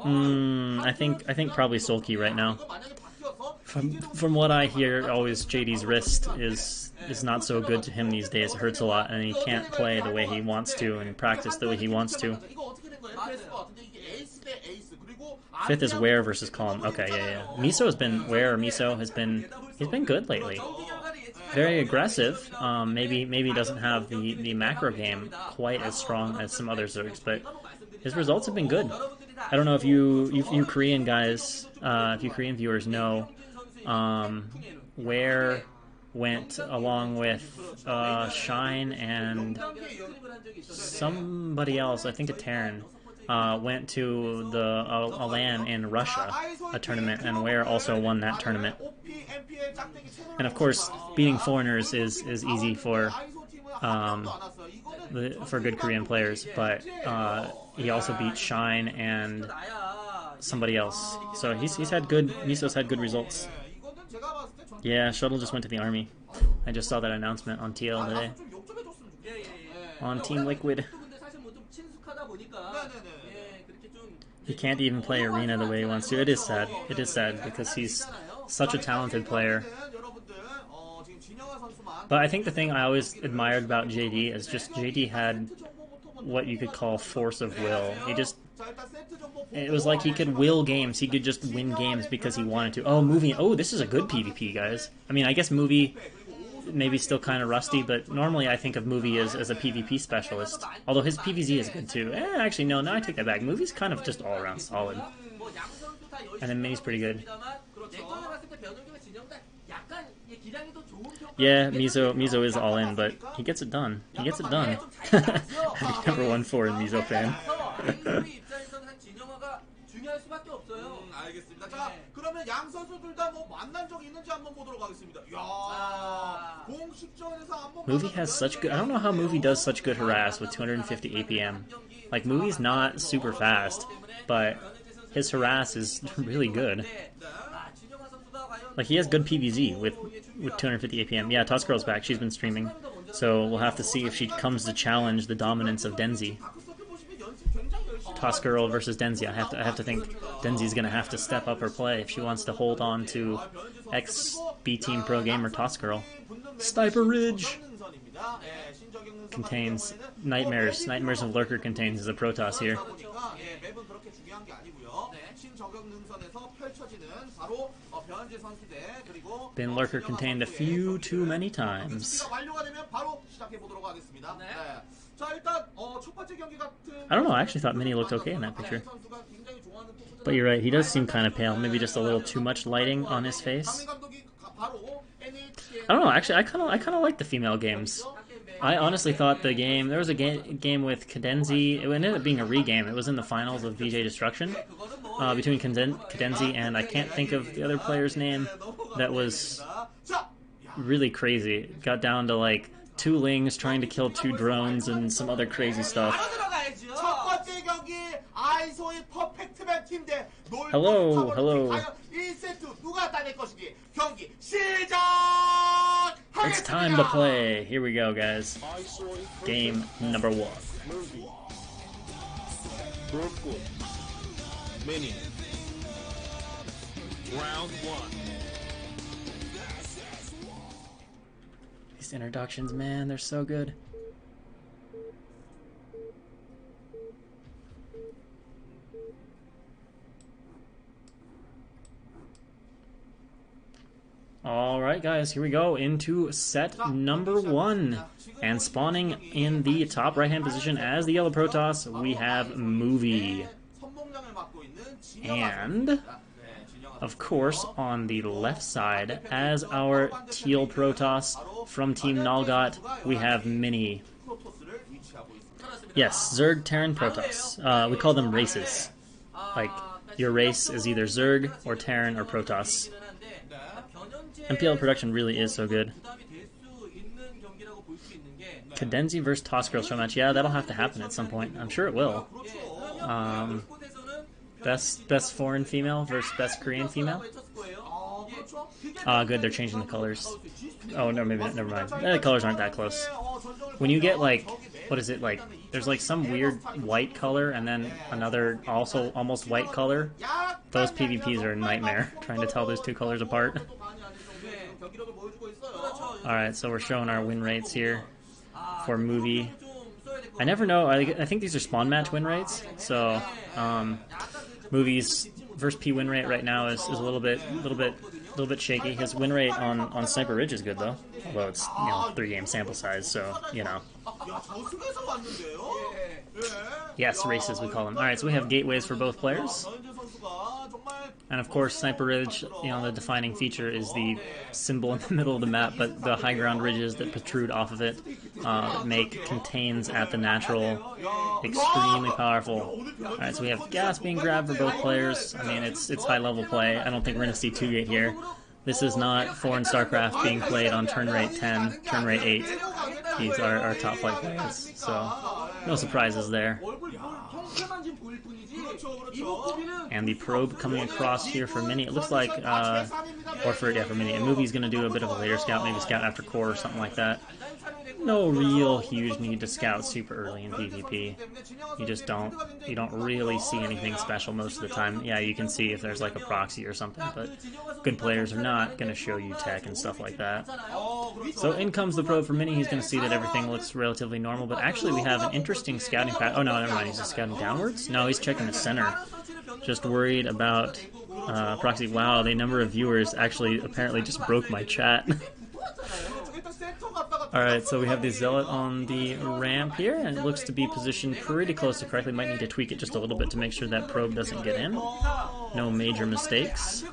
I think probably Soulkey right now. From what I hear, always JD's wrist is not so good to him these days. It hurts a lot, and he can't play the way he wants to and practice the way he wants to. Fifth is Ware versus Calm. Okay, yeah. Miso has been Miso has been he's been good lately. Very aggressive. Maybe doesn't have the macro game quite as strong as some other Zergs, but his results have been good. I don't know if you Korean guys, if you Korean viewers know, Ware went along with Shine and somebody else, I think a Terran, went to a LAN in Russia, a tournament, and Ware also won that tournament. And of course, beating foreigners is easy for good Korean players, but he also beat Shine and somebody else. So he's had good. Miso's had good results. Yeah, Shuttle just went to the army. I just saw that announcement on TL today. On Team Liquid. He can't even play Arena the way he wants to. It is sad. It is sad because he's such a talented player. But I think the thing I always admired about JD is just JD had what you could call force of will. It was like he could will games. He could just win games because he wanted to. Oh, Movie. Oh, this is a good PvP, guys. I mean, I guess Movie maybe still kind of rusty, but normally I think of Movie as a PvP specialist. Although his PvZ is good too. Actually, no, I take that back. Movie's kind of just all around solid. And then Mini's pretty good. Yeah, Miso is all in, but he gets it done. He gets it done. I'd be number 1-4 Miso fan. Movie has such good. I don't know how Movie does such good harass with 250 APM. Like, Movie's not super fast, but his harass is really good. Like, he has good PvZ with 250 APM. Yeah, Toss Girl's back. She's been streaming. So we'll have to see if she comes to challenge the dominance of Denzi. Toss Girl versus Denzi. I have to think Denzi's going to have to step up her play if she wants to hold on to ex-B Team Pro Gamer Toss Girl. Sniper Ridge contains Nightmares. Nightmares of Lurker contains the Protoss here. Been Lurker contained a few too many times. I don't know, I actually thought Mini looked okay in that picture. But you're right, he does seem kind of pale. Maybe just a little too much lighting on his face. I don't know, actually, I kind of like the female games. I honestly thought the game... There was a game with Cadenzi. It ended up being a regame. It was in the finals of VJ Destruction between Cadenzi and I can't think of the other player's name. That was really crazy. It got down to like 2 Lings trying to kill 2 drones and some other crazy stuff. Hello, hello. It's time to play. Here we go, guys. Game number 1. Mini. Round 1. These introductions, man, they're so good. Alright guys, here we go into set number 1. And spawning in the top right hand position as the yellow Protoss, we have Movie. And, of course, on the left side, as our teal Protoss from Team Nalgott, we have Mini. Yes, Zerg, Terran, Protoss. We call them races. Like, your race is either Zerg, or Terran, or Protoss. MPL production really is so good. Cadenzi versus Toss Girl show match. Yeah, that'll have to happen at some point. I'm sure it will. Best foreign female versus best Korean female. Good, they're changing the colors. Oh no, maybe not, never mind. The colors aren't that close. When you get like what is it like? There's like some weird white color and then another also almost white color. Those PvPs are a nightmare, trying to tell those two colors apart. Alright, so we're showing our win rates here for movie. I never know, I think these are spawn match win rates, so movie's versus P win rate right now is a little bit shaky. His win rate on Sniper Ridge is good though, although it's 3-game sample size, so yes, races we call them. All right, so we have gateways for both players, and of course Sniper Ridge, the defining feature is the symbol in the middle of the map, but the high ground ridges that protrude off of it make contains at the natural extremely powerful. Alright, so we have gas being grabbed for both players. I mean, it's high level play. I don't think we're going to see 2-gate here. This is not foreign StarCraft being played on turn rate 10, turn rate 8. These are our top flight players, so no surprises there. And the probe coming across here for Mini. It looks like, for Mini. And Movie's going to do a bit of a later scout, maybe scout after core or something like that. No real huge need to scout super early in PvP. You don't really see anything special most of the time. Yeah, you can see if there's like a proxy or something, but good players are not going to show you tech and stuff like that. So in comes the probe for Mini. He's going to see that everything looks relatively normal, but actually we have an interesting scouting path. Oh no, never mind, he's just scouting downwards? No, he's checking the center. Just worried about proxy. Wow, the number of viewers actually apparently just broke my chat. Alright, so we have the Zealot on the ramp here, and it looks to be positioned pretty close to correctly. Might need to tweak it just a little bit to make sure that probe doesn't get in. No major mistakes.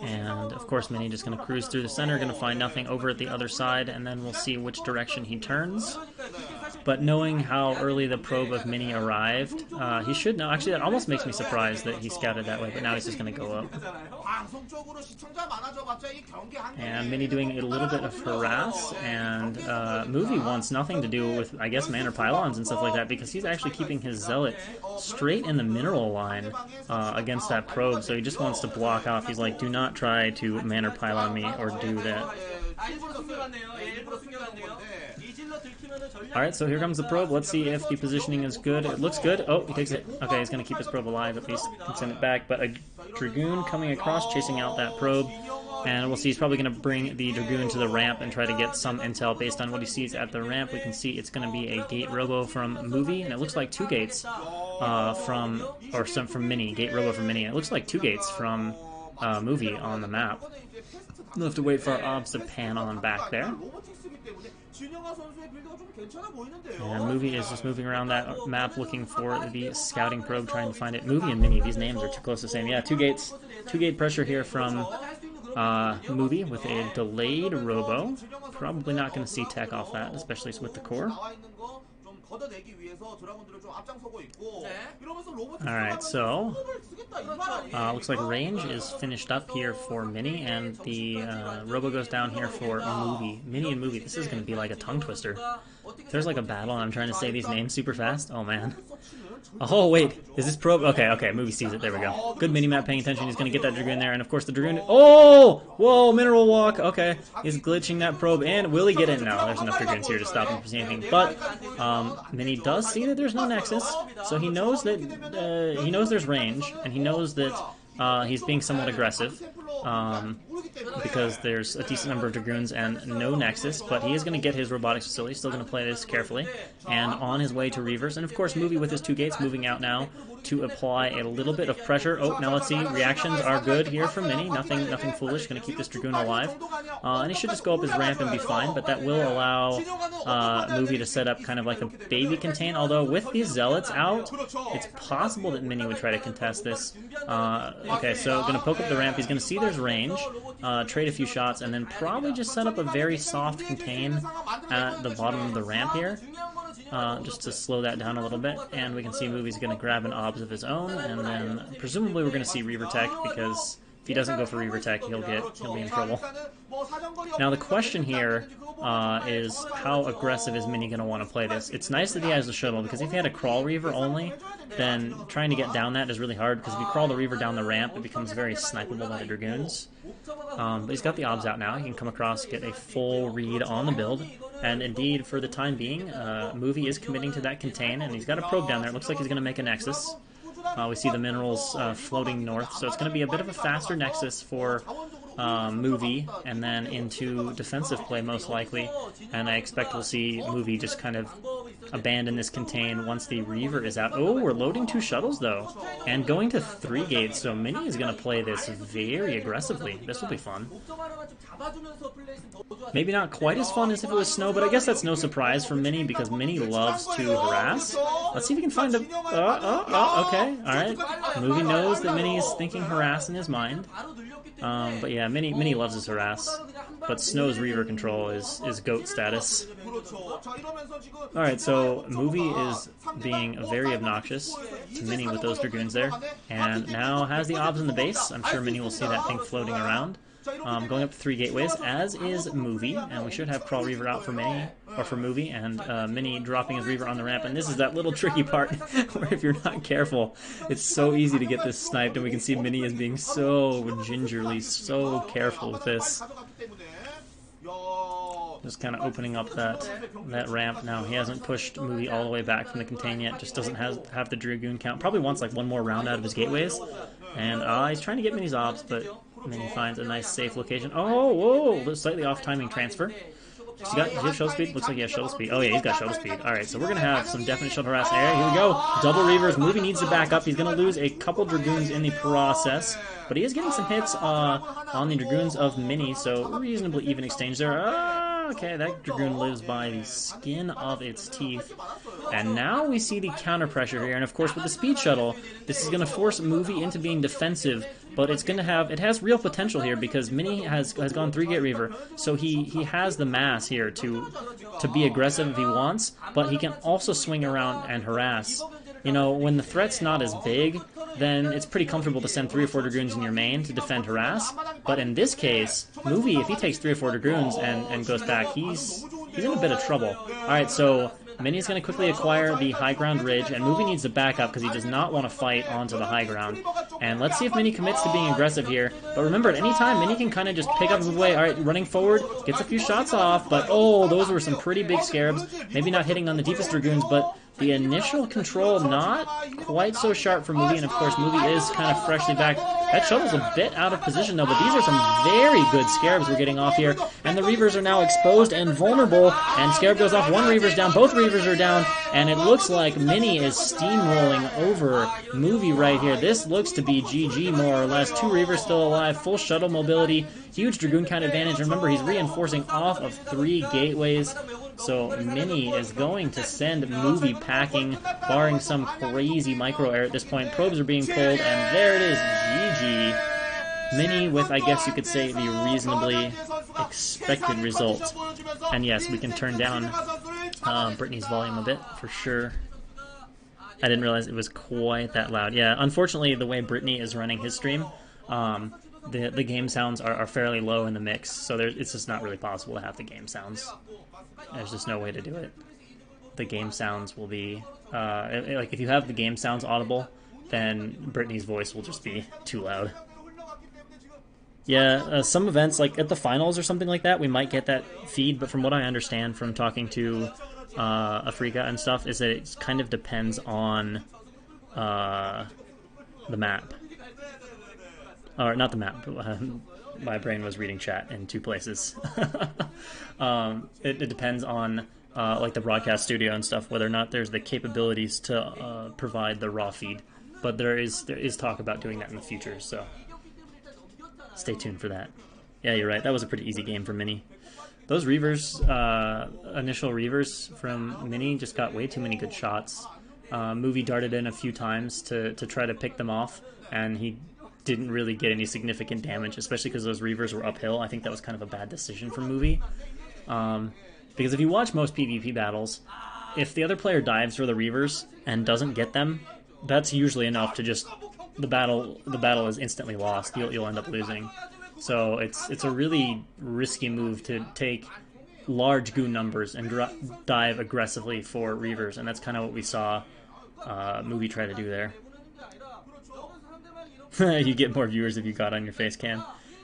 And of course Mini just going to cruise through the center, going to find nothing over at the other side, and then we'll see which direction he turns. But knowing how early the probe of Mini arrived, he should know. Actually, that almost makes me surprised that he scouted that way, but now he's just going to go up. And Mini doing a little bit of harass, and Movie wants nothing to do with, I guess, man or pylons and stuff like that, because he's actually keeping his Zealot straight in the mineral line against that probe, so he just wants to block off. He's like, do not try to man or pylon me or do that. Alright, so here comes the probe. Let's see if the positioning is good. It looks good. Oh, he takes it. Okay, he's going to keep his probe alive. At least can send it back. But a Dragoon coming across, chasing out that probe. And we'll see he's probably going to bring the Dragoon to the ramp and try to get some intel based on what he sees at the ramp. We can see it's going to be a gate robo from Movie, and it looks like 2 gates from Mini. Gate robo from Mini. It looks like 2 gates from Movie on the map. We'll have to wait for our obs to pan on back there. And Movie is just moving around that map looking for the scouting probe, trying to find it. Movie and Mini, these names are too close to the same. Yeah, 2 gates. 2-gate pressure here from Movie with a delayed robo. Probably not going to see tech off that, especially with the core. Alright, so looks like range is finished up here for Mini, and the robo goes down here for Movie. Mini and Movie, this is going to be like a tongue twister. If there's like a battle and I'm trying to say these names super fast, oh man. Oh wait, is this probe? Okay, Movie sees it, there we go. Good mini-map, paying attention, he's going to get that Dragoon there, and of course the Dragoon... Oh! Whoa, mineral walk, okay. He's glitching that probe, and will he get in? No, there's enough Dragoons here to stop him from seeing anything, but Mini does see that there's no Nexus, so he knows that, he knows there's range, and he knows that he's being somewhat aggressive, because there's a decent number of Dragoons and no Nexus, but he is going to get his robotics facility, still going to play this carefully, and on his way to Reavers, and of course Movie with his 2 gates moving out now to apply a little bit of pressure. Oh, now let's see, reactions are good here from Mini, nothing foolish, going to keep this Dragoon alive, and he should just go up his ramp and be fine, but that will allow Movie to set up kind of like a baby contain, although with these Zealots out, it's possible that Mini would try to contest this. Okay, so going to poke up the ramp, he's going to see there's range, trade a few shots, and then probably just set up a very soft contain at the bottom of the ramp here, just to slow that down a little bit, and we can see Movie's going to grab an obs of his own, and then presumably we're going to see Reaver Tech, because if he doesn't go for Reaver Tech, he'll be in trouble. Now the question here is how aggressive is Mini going to want to play this. It's nice that he has the shuttle, because if he had a Crawl Reaver only, then trying to get down that is really hard, because if you crawl the Reaver down the ramp, it becomes very snipeable by the Dragoons. But he's got the obs out now. He can come across, get a full read on the build, and indeed, for the time being, Movie is committing to that contain, and he's got a probe down there. It looks like he's going to make a Nexus. We see the minerals floating north, so it's going to be a bit of a faster Nexus for Movie, and then into defensive play most likely, and I expect we'll see Movie just kind of abandon this contain once the Reaver is out. Oh, we're loading 2 shuttles though, and going to 3 gates, so Mini is going to play this very aggressively. This will be fun. Maybe not quite as fun as if it was Snow, but I guess that's no surprise for Mini, because Mini loves to harass. Let's see if we can find a... okay, alright. Movie knows that Mini is thinking harass in his mind. But yeah, Mini loves his harass. But Snow's Reaver control is GOAT status. Alright, so Movie is being very obnoxious to Mini with those Dragoons there. And now has the obs in the base. I'm sure Mini will see that thing floating around. Going up 3 gateways, as is Movie, and we should have Crawl Reaver out for Mini, or for Movie, and Mini dropping his Reaver on the ramp, and this is that little tricky part where if you're not careful, it's so easy to get this sniped, and we can see Mini as being so gingerly, so careful with this. Just kind of opening up that ramp now. He hasn't pushed Movie all the way back from the contain yet, just doesn't have the Dragoon count. Probably wants like one more round out of his gateways, and he's trying to get Mini's obs, but Mini finds a nice safe location. Oh, whoa! Slightly off timing transfer. Does he have shuttle speed? Looks like he has shuttle speed. Oh yeah, he's got shuttle speed. Alright, so we're going to have some definite shuttle harass there. Here we go. Double Reavers. Movie needs to back up. He's going to lose a couple Dragoons in the process. But he is getting some hits on the Dragoons of Mini, so reasonably even exchange there. Okay, that Dragoon lives by the skin of its teeth. And now we see the counter pressure here. And of course, with the speed shuttle, this is going to force Movie into being defensive. But it's going to have, it has real potential here because Mini has gone 3-gate Reaver. So he has the mass here to be aggressive if he wants. But he can also swing around and harass. You know, when the threat's not as big, then it's pretty comfortable to send 3 or 4 Dragoons in your main to defend harass. But in this case, Movie, if he takes 3 or 4 Dragoons and goes back, he's in a bit of trouble. Alright, so Mini is going to quickly acquire the high ground ridge, and Movie needs to back up because he does not want to fight onto the high ground. And let's see if Mini commits to being aggressive here. But remember, at any time, Mini can kind of just pick up and move away. Alright, running forward, gets a few shots off, but oh, those were some pretty big scarabs. Maybe not hitting on the deepest Dragoons, but the initial control not quite so sharp for Movie, and of course Movie is kind of freshly back. That shuttle's a bit out of position though, but these are some very good scarabs we're getting off here, and the Reavers are now exposed and vulnerable, and Scarab goes off, 1 Reaver's down, both Reavers are down, and it looks like Mini is steamrolling over Movie right here. This looks to be GG more or less. 2 Reavers still alive, full shuttle mobility, huge Dragoon count advantage. Remember, he's reinforcing off of 3 gateways. So Mini is going to send Movie packing, barring some crazy micro error at this point. Probes are being pulled, and there it is, GG. Mini with, I guess you could say, the reasonably expected result. And yes, we can turn down Brittany's volume a bit, for sure. I didn't realize it was quite that loud. Yeah, unfortunately, the way Brittany is running his stream, the game sounds are fairly low in the mix, so it's just not really possible to have the game sounds. There's just no way to do it. The game sounds will be like if you have the game sounds audible, then Brittany's voice will just be too loud. Yeah, some events like at the finals or something like that, we might get that feed. But from what I understand from talking to Afrika and stuff, is that it kind of depends on the map, or not the map. My brain was reading chat in 2 places. It depends on like the broadcast studio and stuff, whether or not there's the capabilities to provide the raw feed. But there is talk about doing that in the future, so stay tuned for that. Yeah, you're right. That was a pretty easy game for Mini. Those Reavers, initial Reavers from Mini, just got way too many good shots. Movie darted in a few times to try to pick them off, and he didn't really get any significant damage, especially because those Reavers were uphill. I think that was kind of a bad decision for Movie. Because if you watch most PvP battles, if the other player dives for the Reavers and doesn't get them, that's usually enough to just the battle is instantly lost. You'll end up losing. So it's a really risky move to take large goon numbers and dive aggressively for Reavers, and that's kind of what we saw Movie try to do there. You get more viewers if you got on your face cam.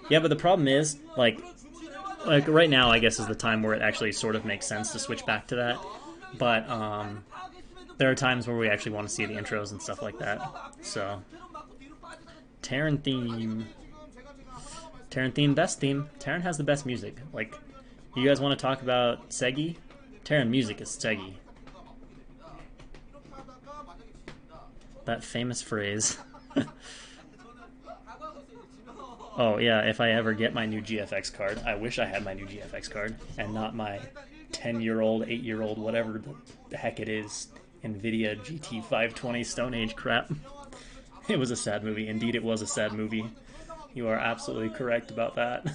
Yeah, but the problem is, like right now, I guess is the time where it actually sort of makes sense to switch back to that. But there are times where we actually want to see the intros and stuff like that. So, Terran theme. Terran theme, best theme. Terran has the best music. Like, you guys want to talk about Segi? Terran music is Segi. That famous phrase. Oh yeah, if I ever get my new GFX card, I wish I had my new GFX card and not my 10-year-old, 8-year-old, whatever the heck it is, NVIDIA GT 520 Stone Age crap. It was a sad movie. Indeed, it was a sad movie. You are absolutely correct about that.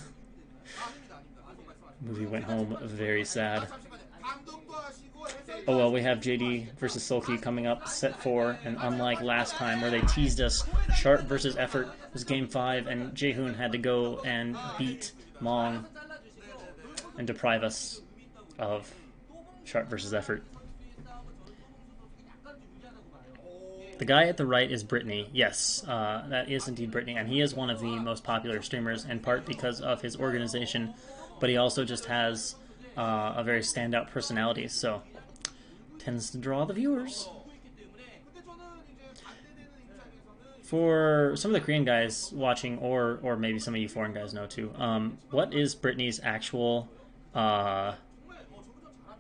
Movie went home very sad. Oh well, we have JD versus Soulkey coming up, set 4, and unlike last time where they teased us, Sharp versus Effort was game 5, and Jaehoon had to go and beat Mong and deprive us of Sharp versus Effort. The guy at the right is Brittany. Yes, that is indeed Brittany, and he is one of the most popular streamers, in part because of his organization, but he also just has a very standout personality, so tends to draw the viewers. For some of the Korean guys watching, or maybe some of you foreign guys know too, what is Brittany's actual like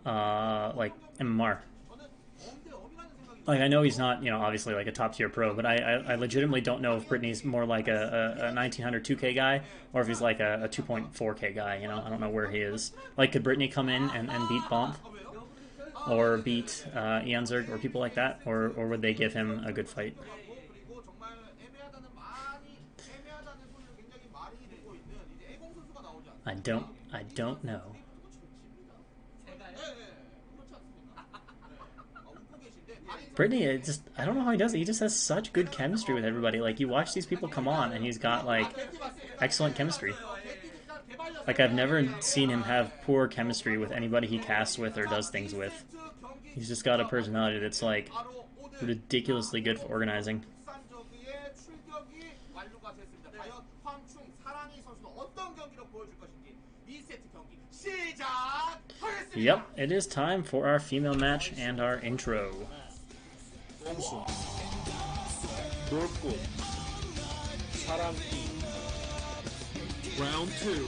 MMR? Like, I know he's not, obviously like a top tier pro, but I legitimately don't know if Brittany's more like a 1900 2K guy or if he's like a 2.4K guy. I don't know where he is. Like, could Brittany come in and beat Bomb or beat Eonzerg or people like that, or would they give him a good fight? I don't know. Brittany, I don't know how he does it. He just has such good chemistry with everybody. Like, you watch these people come on, and he's got, like, excellent chemistry. Like, I've never seen him have poor chemistry with anybody he casts with or does things with. He's just got a personality that's, like, ridiculously good for organizing. Yep, it is time for our female match and our intro. Bongsoon, Ro8, Sarangi. Round 2.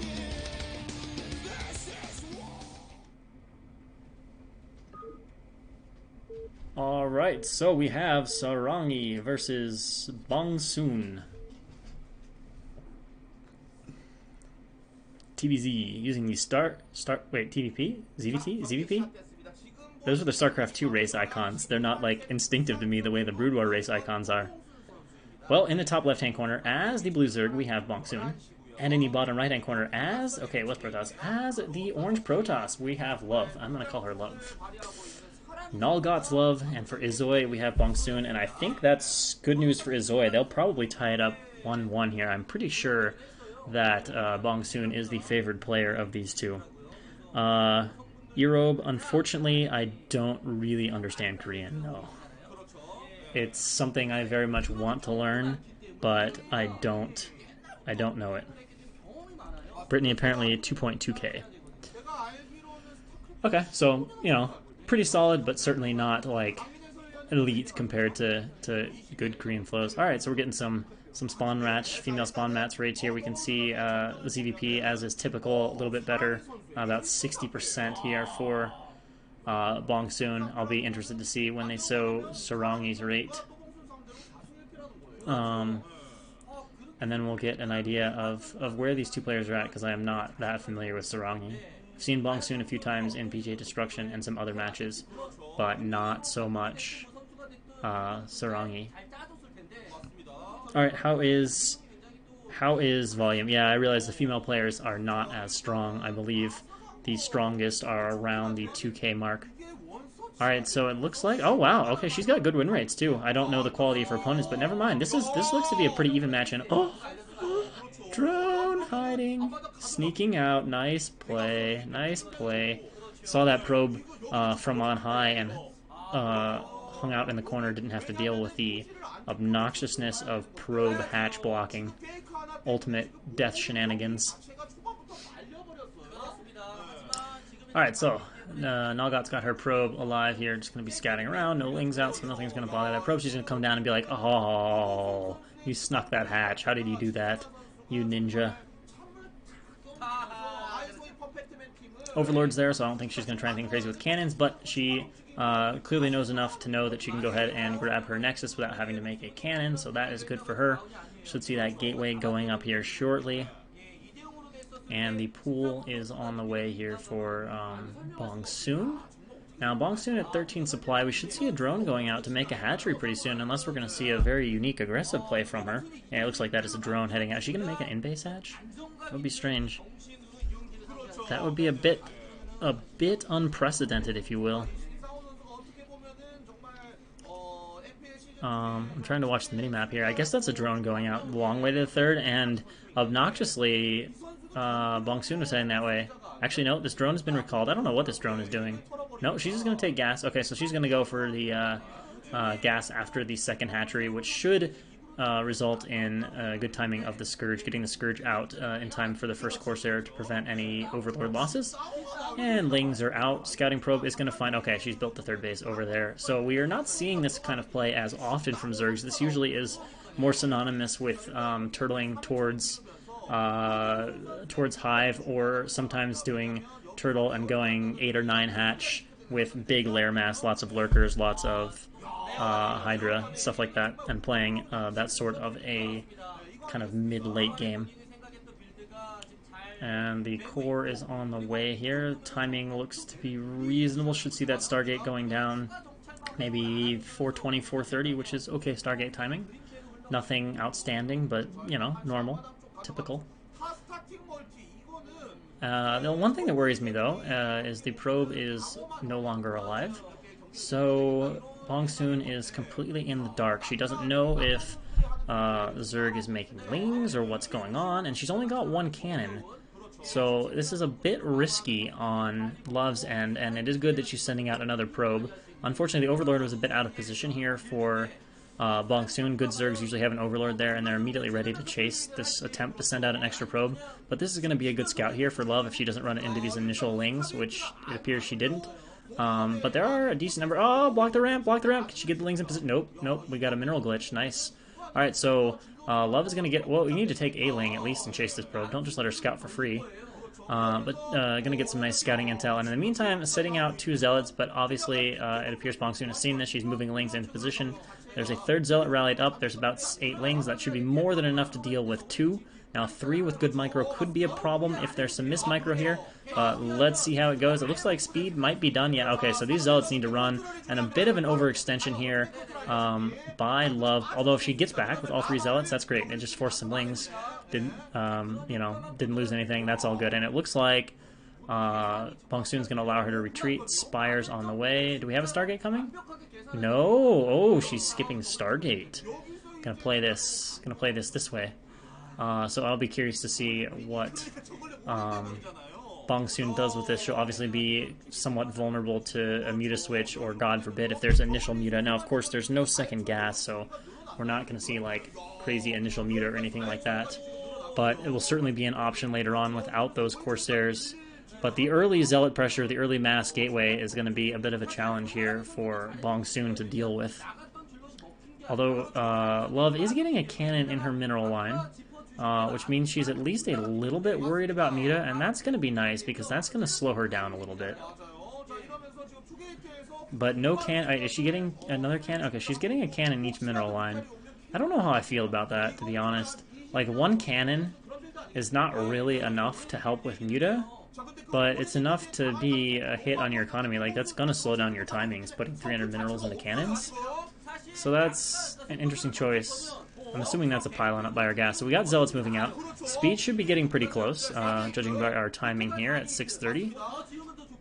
Alright, so we have Sarangi versus Bong-soon. TVZ using the TVP? ZVP? Those are the StarCraft 2 race icons. They're not, like, instinctive to me the way the Brood War race icons are. Well, in the top left-hand corner, as the blue Zerg, we have Bongsoon. And in the bottom right-hand corner, as Protoss? As the orange Protoss, we have Love. I'm going to call her Love. Nalgott's Love, and for Isoi, we have Bongsoon, and I think that's good news for Isoi. They'll probably tie it up 1-1 here. I'm pretty sure that Bongsoon is the favored player of these two. Erobe, unfortunately, I don't really understand Korean, no. It's something I very much want to learn, but I don't know it. Brittany apparently 2.2K. Okay, so, pretty solid, but certainly not, like, elite compared to good Korean flows. Alright, so we're getting some spawn match, female spawn match rates here. We can see the ZVP, as is typical, a little bit better, about 60% here for Bongsoon. I'll be interested to see when they show Sarangi's rate. And then we'll get an idea of where these two players are at, because I am not that familiar with Sarangi. I've seen Bongsoon a few times in PJ Destruction and some other matches, but not so much Sarangi. Alright, how is volume? Yeah, I realize the female players are not as strong. I believe the strongest are around the 2K mark. Alright, so it looks like... Oh, wow. Okay, she's got good win rates, too. I don't know the quality of her opponents, but never mind. This looks to be a pretty even match. And oh! Drone! Hi, hiding, sneaking out. Nice play, nice play. Saw that probe from on high and hung out in the corner. Didn't have to deal with the obnoxiousness of probe hatch blocking. Ultimate death shenanigans. Alright, so Nalgott's got her probe alive here, just going to be scouting around. No lings out, so nothing's going to bother that probe. She's going to come down and be like, oh, you snuck that hatch. How did you do that, you ninja? Overlord's there, so I don't think she's going to try anything crazy with cannons, but she clearly knows enough to know that she can go ahead and grab her Nexus without having to make a cannon, so that is good for her. Should see that gateway going up here shortly. And the pool is on the way here for Bong-soon. Now, Bong-soon at 13 supply, we should see a drone going out to make a hatchery pretty soon, unless we're going to see a very unique aggressive play from her. Yeah, it looks like that is a drone heading out. Is she going to make an in-base hatch? That would be strange. That would be a bit unprecedented, if you will. I'm trying to watch the minimap here. I guess that's a drone going out long way to the third, and obnoxiously, Bong-soon was heading that way. Actually, no, this drone has been recalled. I don't know what this drone is doing. No, she's just going to take gas. Okay, so she's going to go for the gas after the second hatchery, which should result in good timing of the Scourge, getting the Scourge out in time for the first Corsair to prevent any Overlord losses. And Lings are out. Scouting Probe is going to find... Okay, she's built the third base over there. So we are not seeing this kind of play as often from Zergs. This usually is more synonymous with turtling towards Hive, or sometimes doing Turtle and going 8 or 9 hatch with big lair mass, lots of lurkers, lots of Hydra, stuff like that, and playing that sort of a kind of mid-late game. And the core is on the way here. Timing looks to be reasonable. Should see that Stargate going down maybe 4:20, 4:30, which is okay Stargate timing. Nothing outstanding, but, you know, normal, typical. The one thing that worries me, though, is the probe is no longer alive. So Bong-soon is completely in the dark. She doesn't know if Zerg is making lings or what's going on, and she's only got one cannon. So this is a bit risky on Love's end, and it is good that she's sending out another probe. Unfortunately, the Overlord was a bit out of position here for Bong-soon. Good Zergs usually have an Overlord there, and they're immediately ready to chase this attempt to send out an extra probe. But this is going to be a good scout here for Love if she doesn't run it into these initial lings, which it appears she didn't. But there are a decent number. Oh, block the ramp, block the ramp. Can she get the lings in position? Nope, nope, we got a mineral glitch. Nice. Alright, so Love is going to get... Well, we need to take a ling at least and chase this probe. Don't just let her scout for free. But going to get some nice scouting intel. And in the meantime, setting out 2 zealots, but obviously it appears Bong-soon has seen this. She's moving lings into position. There's a 3rd zealot rallied up. There's about 8 lings. That should be more than enough to deal with 2. Now 3 with good micro could be a problem if there's some missed micro here. Let's see how it goes. It looks like speed might be done yet. Okay, so these zealots need to run, and a bit of an overextension here by Love. Although if she gets back with all 3 zealots, that's great. It just forced some lings. Didn't lose anything. That's all good. And it looks like Bong-soon's going to allow her to retreat. Spire's on the way. Do we have a Stargate coming? No. Oh, she's skipping Stargate. Gonna play this this way. So I'll be curious to see what Bong-soon does with this. She'll obviously be somewhat vulnerable to a Muta switch, or God forbid, if there's initial Muta. Now, of course, there's no second gas, so we're not going to see, like, crazy initial Muta or anything like that. But it will certainly be an option later on without those Corsairs. But the early Zealot pressure, the early mass gateway, is going to be a bit of a challenge here for Bong-soon to deal with. Although Love is getting a cannon in her mineral line, which means she's at least a little bit worried about Muta, and that's going to be nice because that's going to slow her down a little bit. But no cannon. Is she getting another cannon? Okay, she's getting a cannon in each mineral line. I don't know how I feel about that, to be honest. Like, one cannon is not really enough to help with Muta, but it's enough to be a hit on your economy. Like, that's going to slow down your timings, putting 300 minerals into cannons. So that's an interesting choice. I'm assuming that's a pylon up by our gas. So we got Zealots moving out. Speed should be getting pretty close, judging by our timing here at 6:30.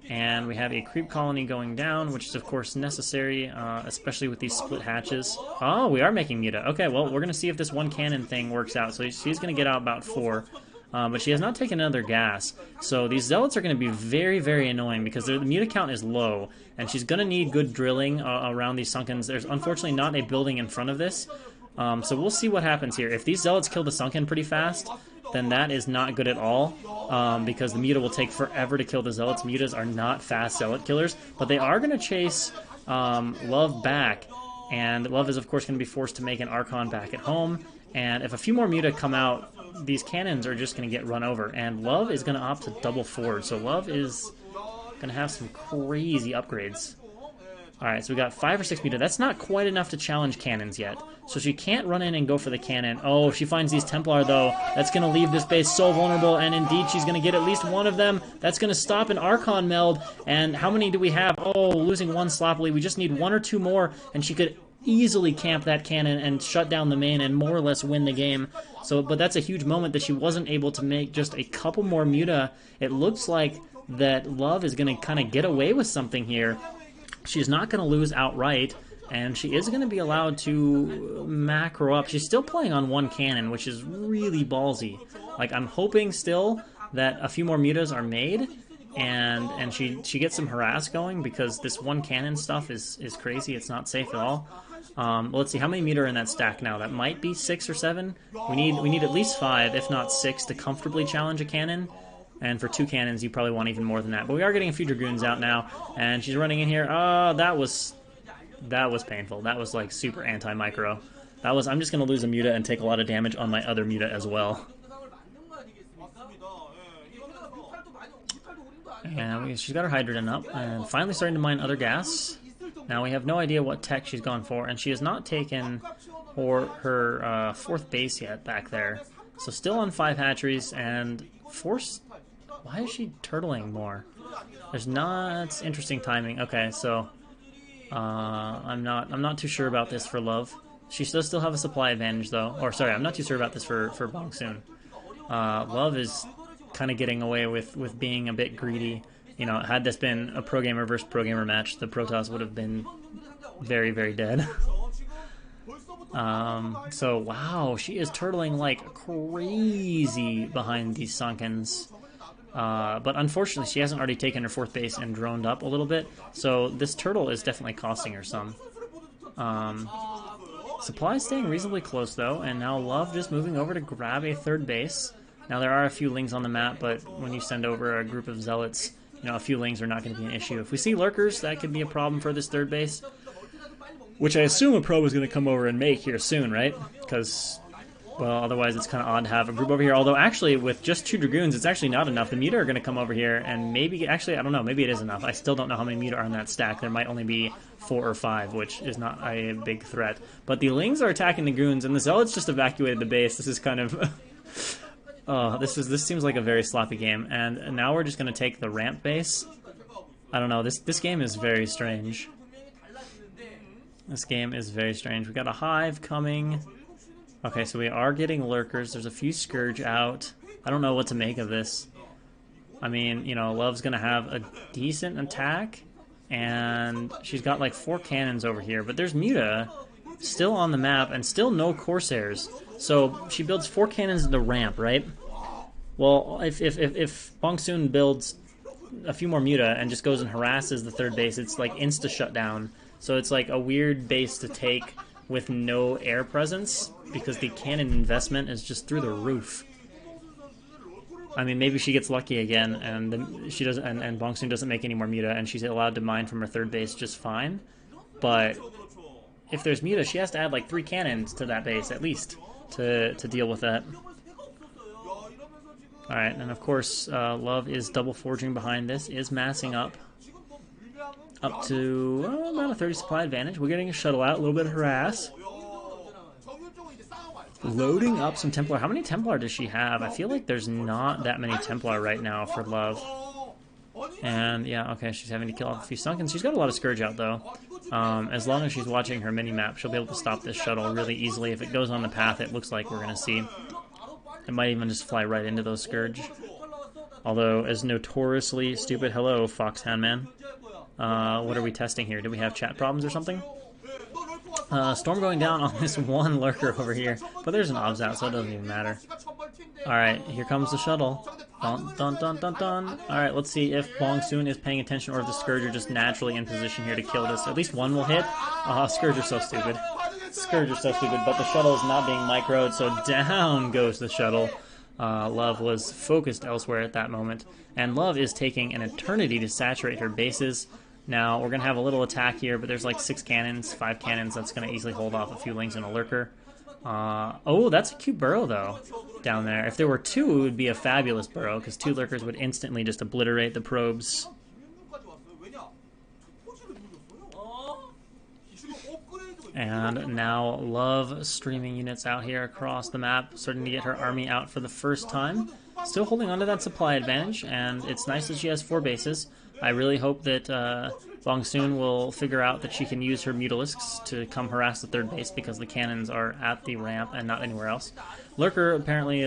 And we have a creep colony going down, which is, of course, necessary, especially with these split hatches. Oh, we are making Muta. Okay, well, we're going to see if this one cannon thing works out. So she's going to get out about 4. but she has not taken another gas. So these zealots are going to be very, very annoying because the muta count is low, and she's going to need good drilling around these sunkens. There's unfortunately not a building in front of this, so we'll see what happens here. If these zealots kill the sunken pretty fast, then that is not good at all, because the muta will take forever to kill the zealots. Mutas are not fast zealot killers, but they are going to chase Love back, and Love is of course going to be forced to make an Archon back at home, and if a few more muta come out, these cannons are just going to get run over, and Love is going to opt to double forward, so Love is going to have some crazy upgrades. Alright, so we got 5 or 6 muta. That's not quite enough to challenge cannons yet. So she can't run in and go for the cannon. Oh, if she finds these Templar, though, that's going to leave this base so vulnerable, and indeed she's going to get at least one of them. That's going to stop an Archon meld, and how many do we have? Oh, losing one sloppily. We just need 1 or 2 more, and she could easily camp that cannon and shut down the main and more or less win the game. So, but that's a huge moment that she wasn't able to make just a couple more muta. It looks like that Love is going to kind of get away with something here. She's not going to lose outright, and she is going to be allowed to macro up. She's still playing on 1 cannon, which is really ballsy. Like, I'm hoping still that a few more mutas are made, and she gets some harass going, because this 1 cannon stuff is crazy. It's not safe at all. Let's see, how many muta are in that stack now? That might be 6 or 7. We need at least 5, if not 6, to comfortably challenge a cannon. And for 2 cannons, you probably want even more than that. But we are getting a few Dragoons out now, and she's running in here. Oh, that was painful. That was like super anti-micro. I'm just going to lose a muta and take a lot of damage on my other muta as well. And she's got her Hydrogen up, and finally starting to mine other gas. Now we have no idea what tech she's gone for, and she has not taken her 4th base yet back there. So still on 5 hatcheries, and forced... Why is she turtling more? There's not interesting timing. Okay, so I'm not too sure about this for Love. She does still have a supply advantage though. Or sorry, I'm not too sure about this for Bong-soon. Love is kind of getting away with being a bit greedy. You know, had this been a pro gamer versus pro gamer match, the Protoss would have been very, very dead. So wow, she is turtling like crazy behind these sunkens. But unfortunately, she hasn't already taken her 4th base and droned up a little bit, so this turtle is definitely costing her some. Supply staying reasonably close, though, and now Love just moving over to grab a 3rd base. Now, there are a few lings on the map, but when you send over a group of zealots, you know, a few lings are not going to be an issue. If we see lurkers, that could be a problem for this 3rd base, which I assume a pro is going to come over and make here soon, right? Because... well, otherwise it's kind of odd to have a group over here. Although, actually, with just 2 Dragoons, it's actually not enough. The muta are going to come over here, and maybe... actually, I don't know. Maybe it is enough. I still don't know how many muta are in that stack. There might only be 4 or 5, which is not a big threat. But the Lings are attacking the Goons, and the Zealots just evacuated the base. This is kind of... oh, this seems like a very sloppy game. And now we're just going to take the ramp base. I don't know. This game is very strange. This game is very strange. We got a Hive coming... okay, so we are getting lurkers. There's a few Scourge out. I don't know what to make of this. I mean, you know, Love's going to have a decent attack, and she's got like 4 cannons over here. But there's muta still on the map, and still no Corsairs. So she builds 4 cannons in the ramp, right? Well, if Bongsoon builds a few more muta and just goes and harasses the 3rd base, it's like insta-shutdown. So it's like a weird base to take with no air presence, because the cannon investment is just through the roof. I mean, maybe she gets lucky again, and she doesn't, and Bongsoon doesn't make any more muta, and she's allowed to mine from her 3rd base just fine. But if there's muta, she has to add like 3 cannons to that base at least to deal with that. All right, and of course, Love is double forging behind this, is massing up to about a 30 supply advantage. We're getting a shuttle out, a little bit of harass. Loading up some Templar. How many Templar does she have? I feel like there's not that many Templar right now for Love. And yeah, okay, she's having to kill off a few Sunkens. She's got a lot of Scourge out though. As long as she's watching her mini-map, she'll be able to stop this shuttle really easily. If it goes on the path it looks like we're going to see, it might even just fly right into those Scourge. Although, as notoriously stupid, hello, Foxhound Man. What are we testing here? Do we have chat problems or something? Storm going down on this 1 lurker over here, but there's an obs out, so it doesn't even matter. Alright, here comes the shuttle. Dun dun dun dun dun. Alright, let's see if Bong-soon is paying attention or if the Scourge are just naturally in position here to kill this. At least one will hit. Scourge are so stupid. Scourge are so stupid, but the shuttle is not being microed, so down goes the shuttle. Love was focused elsewhere at that moment, and Love is taking an eternity to saturate her bases. Now, we're going to have a little attack here, but there's like 5 cannons, that's going to easily hold off a few Lings and a Lurker. Oh, that's a cute burrow, though, down there. If there were 2, it would be a fabulous burrow, because 2 Lurkers would instantly just obliterate the probes. And now Love streaming units out here across the map, starting to get her army out for the first time. Still holding on to that supply advantage, and it's nice that she has 4 bases. I really hope that Bongsoon will figure out that she can use her Mutalisks to come harass the 3rd base because the cannons are at the ramp and not anywhere else. Lurker apparently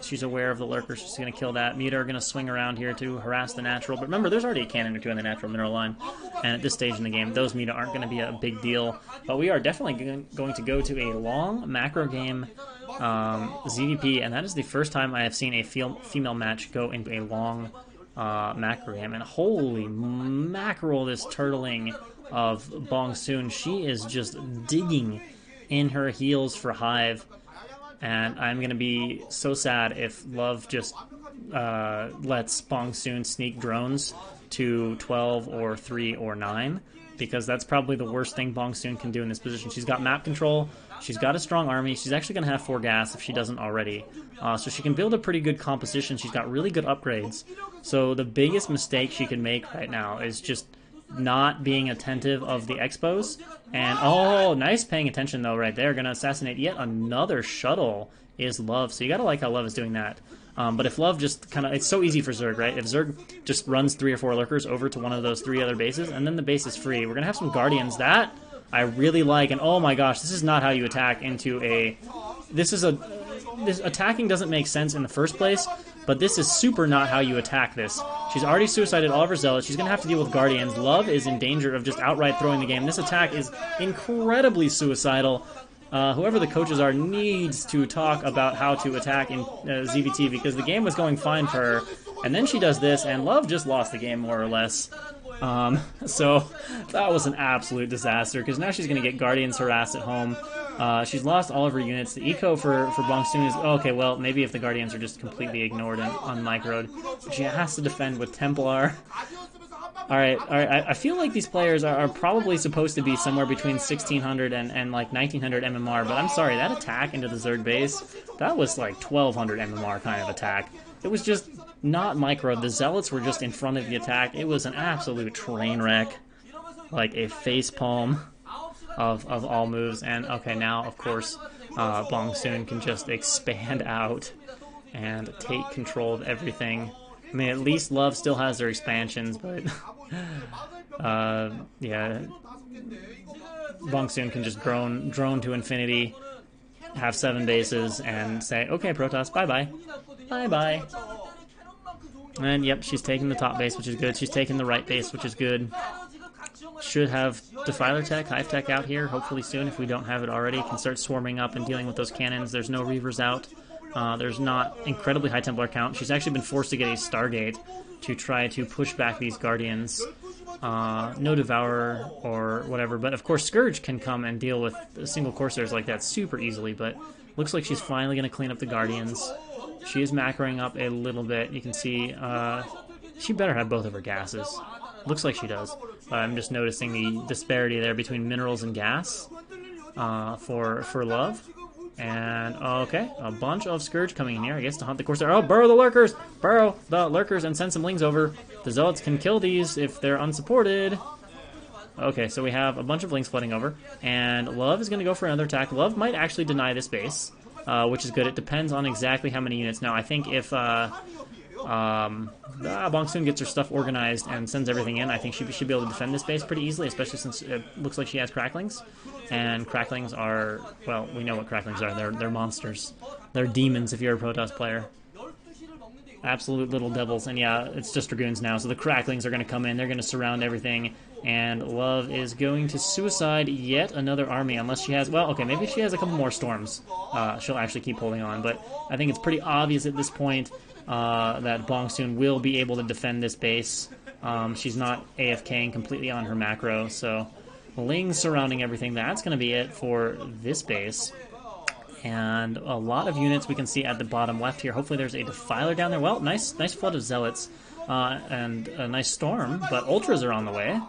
she's aware of the Lurker, so she's going to kill that. Muta are going to swing around here to harass the natural, but remember, there's already a cannon or 2 in the natural mineral line, and at this stage in the game, those Muta aren't going to be a big deal, but we are definitely going to go to a long macro game ZVP, and that is the first time I have seen a female match go into a long macro game, and holy mackerel, this turtling of Bongsoon. She is just digging in her heels for Hive, and I'm going to be so sad if Love just lets Bongsoon sneak drones to 12 or 3 or 9, because that's probably the worst thing Bongsoon can do in this position. She's got map control, she's got a strong army, she's actually going to have 4 gas if she doesn't already, so she can build a pretty good composition. She's got really good upgrades, so the biggest mistake she can make right now is just not being attentive of the expos. And oh, nice paying attention though right there. Gonna assassinate yet another shuttle is Love, so you gotta like how Love is doing that. But if Love just kind of, it's so easy for Zerg, right? If Zerg just runs 3 or 4 Lurkers over to one of those 3 other bases, and then the base is free, we're gonna have some Guardians that I really like. And oh my gosh, this is not how you attack into a, this attacking doesn't make sense in the first place, but this is super not how you attack this. She's already suicided all of her zealots. She's going to have to deal with Guardians. Love is in danger of just outright throwing the game. This attack is incredibly suicidal. Whoever the coaches are needs to talk about how to attack in ZVT, because the game was going fine for her, and then she does this, and Love just lost the game more or less. So that was an absolute disaster, because now she's going to get Guardians harassed at home. She's lost all of her units. The eco for Bongsoon is, okay, well, maybe if the Guardians are just completely ignored and unmicroed. She has to defend with Templar. Alright, I feel like these players are probably supposed to be somewhere between 1600 and like 1900 MMR, but I'm sorry, that attack into the Zerg base, that was like 1200 MMR kind of attack. It was just not microed. The Zealots were just in front of the attack. It was an absolute train wreck. Like a facepalm of all moves. And okay, now of course Bongsoon can just expand out and take control of everything. I mean, at least Love still has their expansions, but yeah, Bongsoon can just drone to infinity, have 7 bases, and say, okay, Protoss, bye-bye. Bye-bye. And yep, she's taking the top base, which is good. She's taking the right base, which is good. Should have Defiler Tech, Hive Tech out here, hopefully soon, if we don't have it already. Can start swarming up and dealing with those cannons. There's no Reavers out. There's not incredibly high Templar count. She's actually been forced to get a Stargate to try to push back these Guardians. No Devourer or whatever, but of course Scourge can come and deal with single Corsairs like that super easily, but looks like she's finally going to clean up the Guardians. She is macroing up a little bit. You can see she better have both of her gases. Looks like she does. I'm just noticing the disparity there between minerals and gas for Love. And, okay, a bunch of Scourge coming in here, I guess, to hunt the Corsair. Oh, burrow the Lurkers! Burrow the Lurkers and send some Lings over. The Zealots can kill these if they're unsupported. Okay, so we have a bunch of Lings flooding over, and Love is going to go for another attack. Love might actually deny this base, which is good. It depends on exactly how many units. Now, I think if Bongsoon gets her stuff organized and sends everything in, I think she should be able to defend this base pretty easily, especially since it looks like she has Cracklings. And Cracklings are, well, we know what Cracklings are. They're monsters. They're demons if you're a Protoss player. Absolute little devils. And yeah, it's just Dragoons now, so the Cracklings are going to come in. They're going to surround everything. And Love is going to suicide yet another army, unless she has... Well, okay, maybe if she has a couple more storms, she'll actually keep holding on. But I think it's pretty obvious at this point that Bongsoon will be able to defend this base. She's not AFKing completely on her macro, so Ling surrounding everything. That's going to be it for this base. And a lot of units we can see at the bottom left here. Hopefully there's a Defiler down there. Well, nice flood of Zealots and a nice storm, but Ultras are on the way.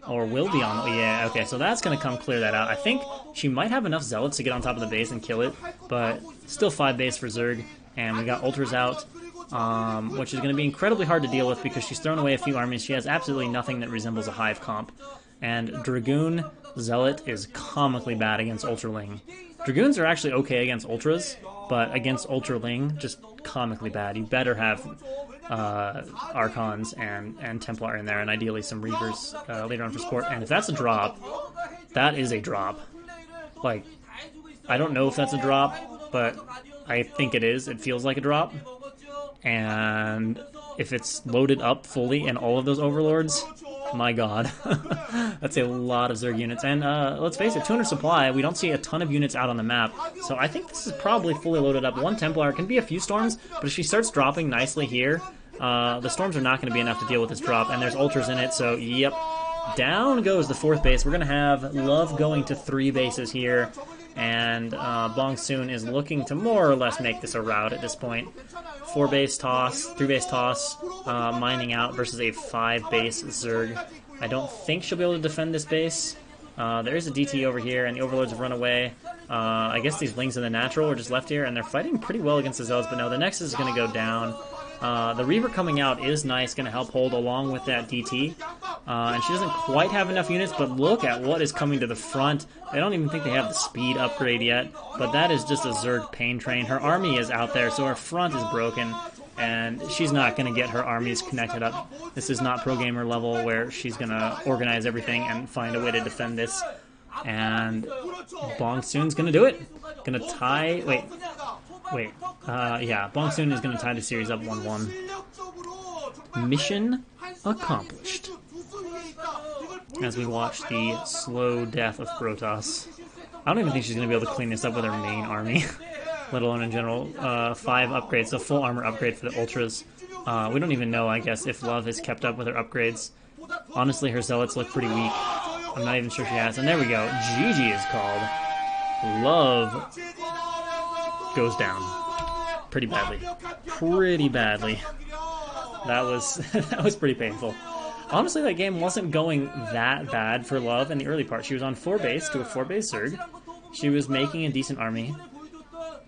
Or will be on the... Yeah, okay, so that's going to come clear that out. I think she might have enough Zealots to get on top of the base and kill it, but still 5 base for Zerg. And we got Ultras out, which is going to be incredibly hard to deal with because she's thrown away a few armies. She has absolutely nothing that resembles a Hive comp. And Dragoon Zealot is comically bad against Ultraling. Dragoons are actually okay against Ultras, but against Ultraling, just comically bad. You better have Archons and Templar in there, and ideally some Reavers later on for support. And if that's a drop, that is a drop. Like, I don't know if that's a drop, but I think it is. It feels like a drop. And if it's loaded up fully in all of those Overlords, my god. That's a lot of Zerg units. And let's face it, 200 supply, we don't see a ton of units out on the map. So I think this is probably fully loaded up. 1 Templar, can be a few storms, but if she starts dropping nicely here, the storms are not going to be enough to deal with this drop. And there's Ultras in it, so yep. Down goes the 4th base. We're going to have Love going to 3 bases here. And Bong-soon is looking to more or less make this a rout at this point. 4 base toss, 3 base toss, mining out versus a 5 base Zerg. I don't think she'll be able to defend this base. There is a DT over here, and the Overlords have run away. I guess these Lings in the natural are just left here, and they're fighting pretty well against the Zealots, but no, the Nexus is going to go down. The Reaver coming out is nice, going to help hold along with that DT. And she doesn't quite have enough units, but look at what is coming to the front. I don't even think they have the speed upgrade yet, but that is just a Zerg pain train. Her army is out there, so her front is broken, and she's not going to get her armies connected up. This is not pro gamer level where she's going to organize everything and find a way to defend this. And Bong-soon's going to do it. Going to tie... Wait. Yeah, Bong-soon is going to tie the series up 1-1. Mission accomplished. As we watch the slow death of Protoss. I don't even think she's going to be able to clean this up with her main army, let alone in general. 5 upgrades, a full armor upgrade for the Ultras. We don't even know, I guess, if Love has kept up with her upgrades. Honestly, her Zealots look pretty weak. I'm not even sure she has. And there we go. GG is called. Love goes down pretty badly. That was pretty painful. Honestly, that game wasn't going that bad for Love in the early part. She was on 4 base to a 4 base Zerg. She was making a decent army.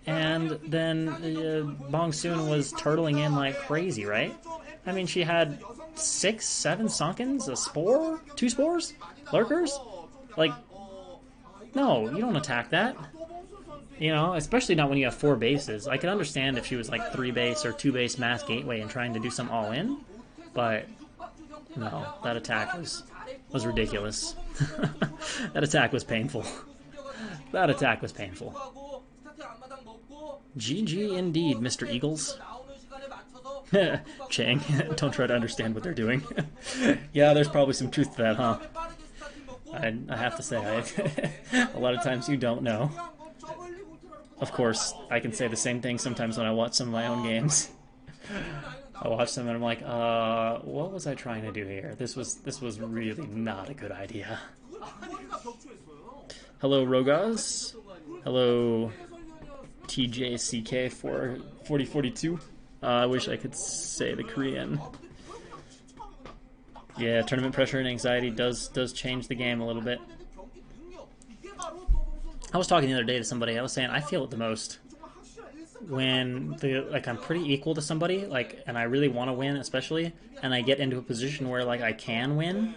And then Bong-soon was turtling in like crazy, right? I mean, she had 6, 7 Sunkens, a Spore, 2 Spores, Lurkers. Like, no, you don't attack that. You know, especially not when you have 4 bases. I can understand if she was like 3 base or 2 base Mass Gateway and trying to do some all-in, but no, that attack was ridiculous. That attack was painful. That attack was painful. GG indeed, Mr. Eagles. Chang, don't try to understand what they're doing. Yeah, there's probably some truth to that, huh? I have to say, a lot of times you don't know. Of course, I can say the same thing sometimes when I watch some of my own games. I watch them and I'm like, what was I trying to do here? This was really not a good idea. Hello, Rogaz. Hello, TJCK for 4042. I wish I could say the Korean. Yeah, tournament pressure and anxiety does change the game a little bit. I was talking the other day to somebody. I was saying I feel it the most when I'm pretty equal to somebody, and I really want to win, especially, and I get into a position where I can win.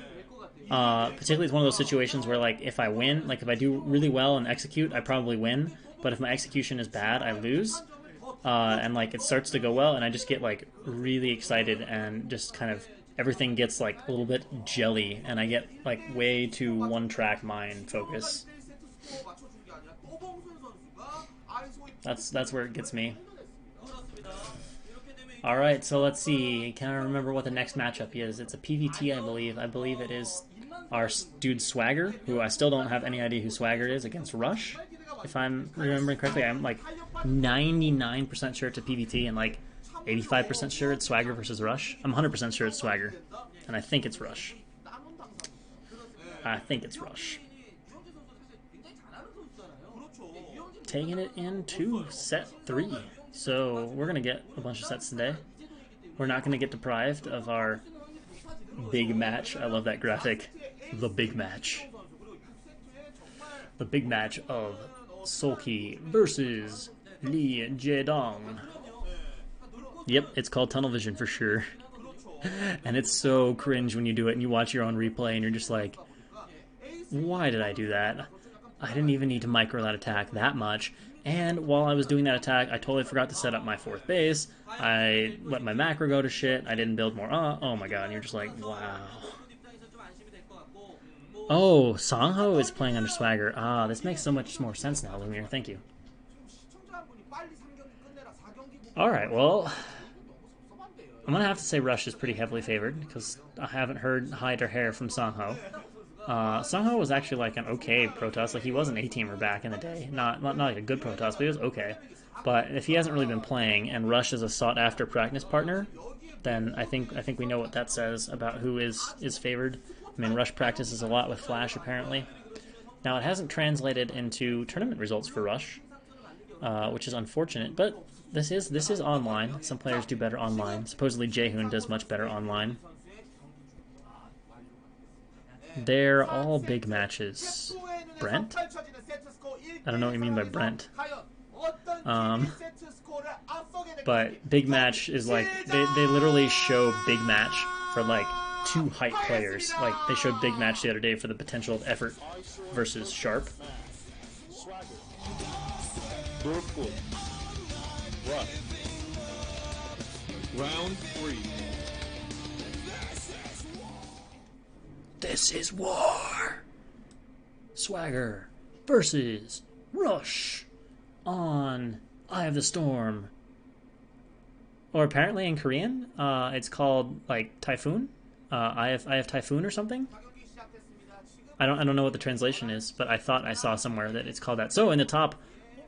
Particularly, it's one of those situations where if I win, if I do really well and execute, I probably win. But if my execution is bad, I lose. And it starts to go well, and I just get really excited, and just kind of everything gets a little bit jelly, and I get way too one-track mind focus. That's where it gets me. Alright, so let's see. Can I remember what the next matchup is? It's a PVT, I believe. I believe it is our dude Swagger, who I still don't have any idea who Swagger is, against Rush. If I'm remembering correctly, I'm like 99% sure it's a PVT and like 85% sure it's Swagger versus Rush. I'm 100% sure it's Swagger, and I think it's Rush. I think it's Rush. Taking it into set 3. So we're going to get a bunch of sets today. We're not going to get deprived of our big match. I love that graphic. The big match. The big match of Soulkey versus Jaedong. Yep, it's called tunnel vision for sure. And it's so cringe when you do it and you watch your own replay and you're just like, why did I do that? I didn't even need to micro that attack that much. And while I was doing that attack, I totally forgot to set up my 4th base. I let my macro go to shit. I didn't build more. Oh my god, and you're just like, wow. Oh, SangHo is playing under Swagger. Ah, this makes so much more sense now, Lumiere. Thank you. Alright, well, I'm going to have to say Rush is pretty heavily favored, because I haven't heard hide or hair from SangHo. SangHo was actually like an okay Protoss. Like, he was an A-teamer back in the day. Not like a good Protoss, but he was okay. But if he hasn't really been playing, and Rush is a sought-after practice partner, then I think we know what that says about who is favored. I mean, Rush practices a lot with Flash, apparently. Now, it hasn't translated into tournament results for Rush, which is unfortunate, but this is online. Some players do better online. Supposedly, Jaehoon does much better online. They're all big matches. Brent? I don't know what you mean by Brent. But big match is like, they literally show big match for like 2 hype players. Like, they showed big match the other day for the potential of effort versus Sharp. Round 3. This is war! Swagger versus Rush on Eye of the Storm. Or apparently in Korean, it's called, like, Typhoon? Eye of Typhoon or something? I don't know what the translation is, but I thought I saw somewhere that it's called that. So in the top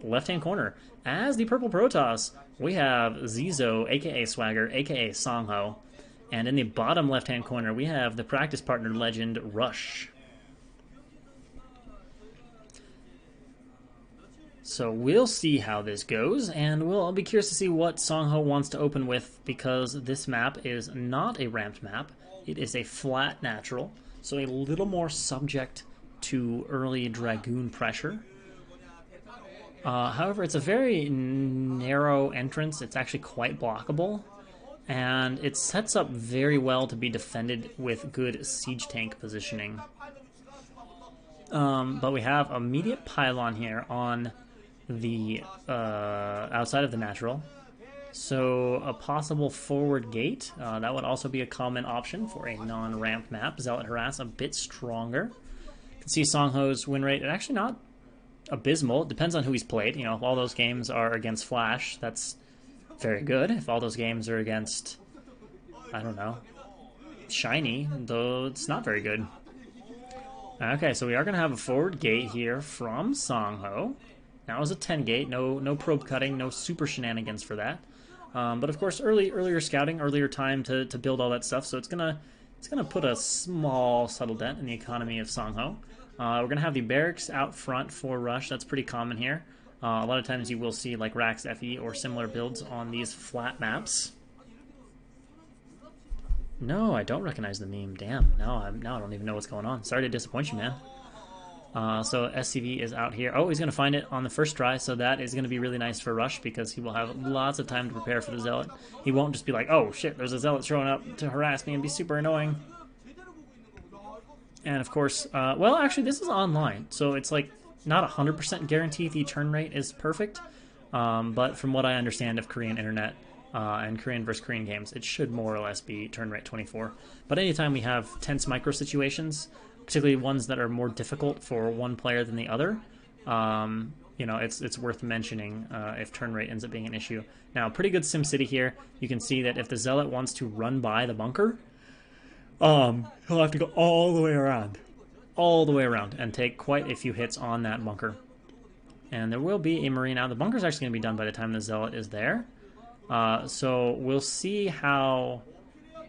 left-hand corner, as the purple Protoss, we have Zizo, aka Swagger, aka SangHo. And in the bottom left-hand corner, we have the practice partner legend, Rush. So we'll see how this goes, and I'll be curious to see what SangHo wants to open with, because this map is not a ramped map. It is a flat natural, so a little more subject to early Dragoon pressure. However, it's a very narrow entrance. It's actually quite blockable. And it sets up very well to be defended with good siege tank positioning. But we have immediate pylon here on the outside of the natural. So a possible forward gate, that would also be a common option for a non-ramped map. Zealot Harass a bit stronger. You can see SangHo's win rate, actually not abysmal. It depends on who he's played. You know, if all those games are against Flash, that's very good. If all those games are against, I don't know, Shiny, though it's not very good. Okay, so we are going to have a forward gate here from SangHo. Now it's a 10 gate, no probe cutting, no super shenanigans for that. But of course, earlier scouting, earlier time to build all that stuff, so it's gonna put a small subtle dent in the economy of SangHo. We're gonna have the barracks out front for Rush. That's pretty common here. A lot of times you will see like Rax FE or similar builds on these flat maps. No, I don't recognize the meme. Damn, now I don't even know what's going on. Sorry to disappoint you, man. So SCV is out here. Oh, he's going to find it on the first try, so that is going to be really nice for Rush because he will have lots of time to prepare for the Zealot. He won't just be like, oh shit, there's a Zealot showing up to harass me and be super annoying. And of course, well, actually this is online, so it's like not 100% guaranteed the turn rate is perfect, but from what I understand of Korean internet and Korean versus Korean games, it should more or less be turn rate 24. But anytime we have tense micro situations, particularly ones that are more difficult for one player than the other, you know, it's worth mentioning if turn rate ends up being an issue. Now, pretty good SimCity here. You can see that if the Zealot wants to run by the bunker, he'll have to go all the way around. all the way around and take quite a few hits on that bunker. And there will be a Marine out. The bunker's actually going to be done by the time the Zealot is there. So we'll see how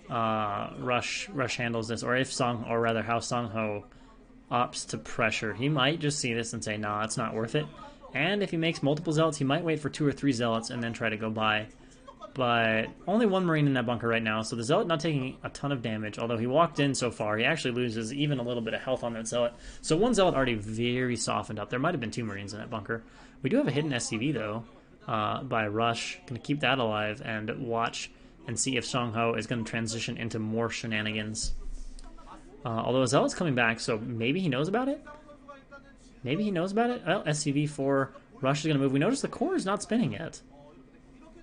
Rush handles this, or if how SangHo opts to pressure. He might just see this and say, nah, it's not worth it. And if he makes multiple Zealots, he might wait for 2 or 3 Zealots and then try to go by. But only 1 Marine in that bunker right now, so the Zealot not taking a ton of damage. Although he walked in so far, he actually loses even a little bit of health on that Zealot. So 1 Zealot already very softened up. There might have been 2 Marines in that bunker. We do have a hidden SCV, though, by Rush. Going to keep that alive and watch and see if SangHo is going to transition into more shenanigans. Although a Zealot's coming back, so maybe he knows about it? Maybe he knows about it? Well, SCV for Rush is going to move. We notice the core is not spinning yet.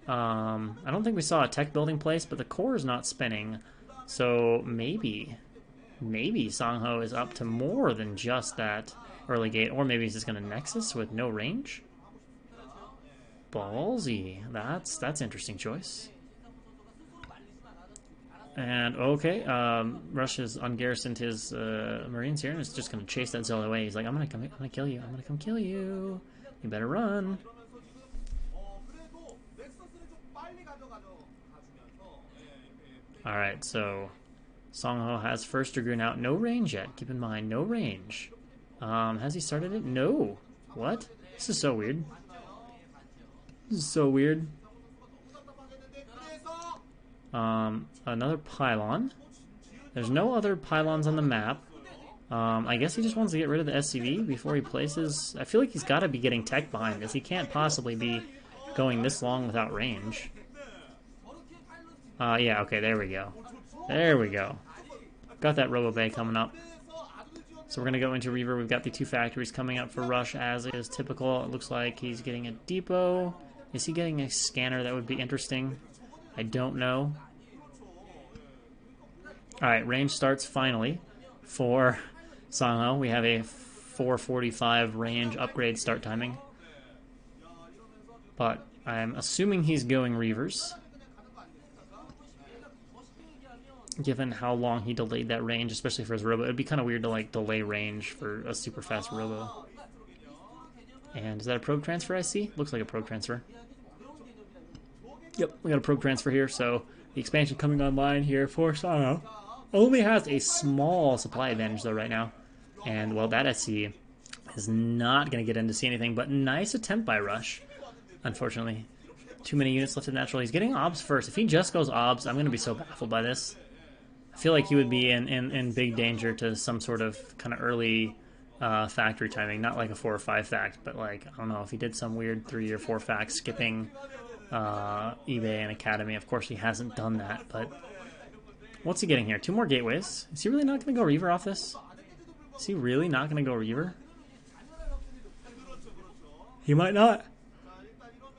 I don't think we saw a tech building place, but the core is not spinning. So maybe SangHo is up to more than just that early gate, or maybe he's just going to Nexus with no range. Ballsy. That's interesting choice. And okay, Rush has ungarrisoned his Marines here, and is just going to chase that Zealot away. He's like, I'm gonna kill you. I'm gonna come kill you. You better run. Alright, so SangHo has first Dragoon out. No range yet. Keep in mind, no range. Has he started it? No. What? This is so weird. This is so weird. Another pylon. There's no other pylons on the map. I guess he just wants to get rid of the SCV before he places... I feel like he's got to be getting tech behind this. He can't possibly be going this long without range. Yeah, okay, there we go. There we go. Got that Robo Bay coming up. So we're going to go into Reaver. We've got the 2 factories coming up for Rush, as is typical. It looks like he's getting a depot. Is he getting a scanner? That would be interesting. I don't know. Alright, range starts finally for SangHo. We have a 445 range upgrade start timing. But I'm assuming he's going Reavers, given how long he delayed that range, especially for his Robo. It would be kind of weird to like delay range for a super fast Robo. And is that a probe transfer I see? Looks like a probe transfer. Yep, we got a probe transfer here, so the expansion coming online here for SangHo. Only has a small supply advantage though right now. And well, that SC is not going to get in to see anything, but nice attempt by Rush. Unfortunately, too many units left in natural. He's getting obs first. If he just goes obs, I'm going to be so baffled by this. I feel like he would be in big danger to some sort of kind of early factory timing. Not like a 4 or 5 fact, but like, I don't know, if he did some weird 3 or 4 fact skipping eBay and Academy. Of course he hasn't done that, but what's he getting here? 2 more gateways. Is he really not going to go Reaver off this? Is he really not going to go Reaver? He might not.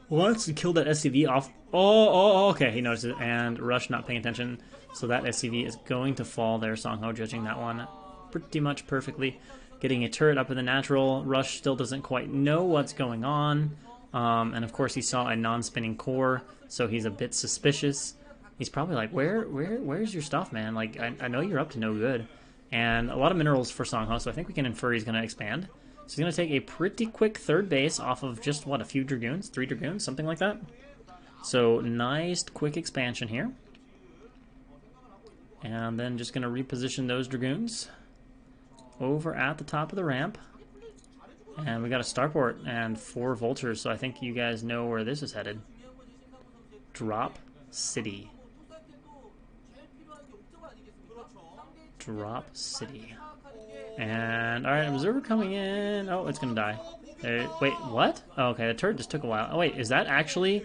Wants to kill that SCV off. Oh, okay. He noticed it. And Rush not paying attention. So that SCV is going to fall there. SangHo judging that one pretty much perfectly. Getting a turret up in the natural. Rush still doesn't quite know what's going on. And of course he saw a non-spinning core. So he's a bit suspicious. He's probably like, where's your stuff, man? Like, I know you're up to no good. And a lot of minerals for SangHo, so I think we can infer he's going to expand. So he's going to take a pretty quick 3rd base off of just, what, a few Dragoons? 3 Dragoons? Something like that. So, nice quick expansion here. And then just going to reposition those Dragoons over at the top of the ramp. And we got a starport and 4 Vultures, so I think you guys know where this is headed. Drop City. Drop City. And, alright, observer coming in. Oh, it's gonna die. Wait, what? Oh, okay, the turret just took a while. Oh, wait, is that actually...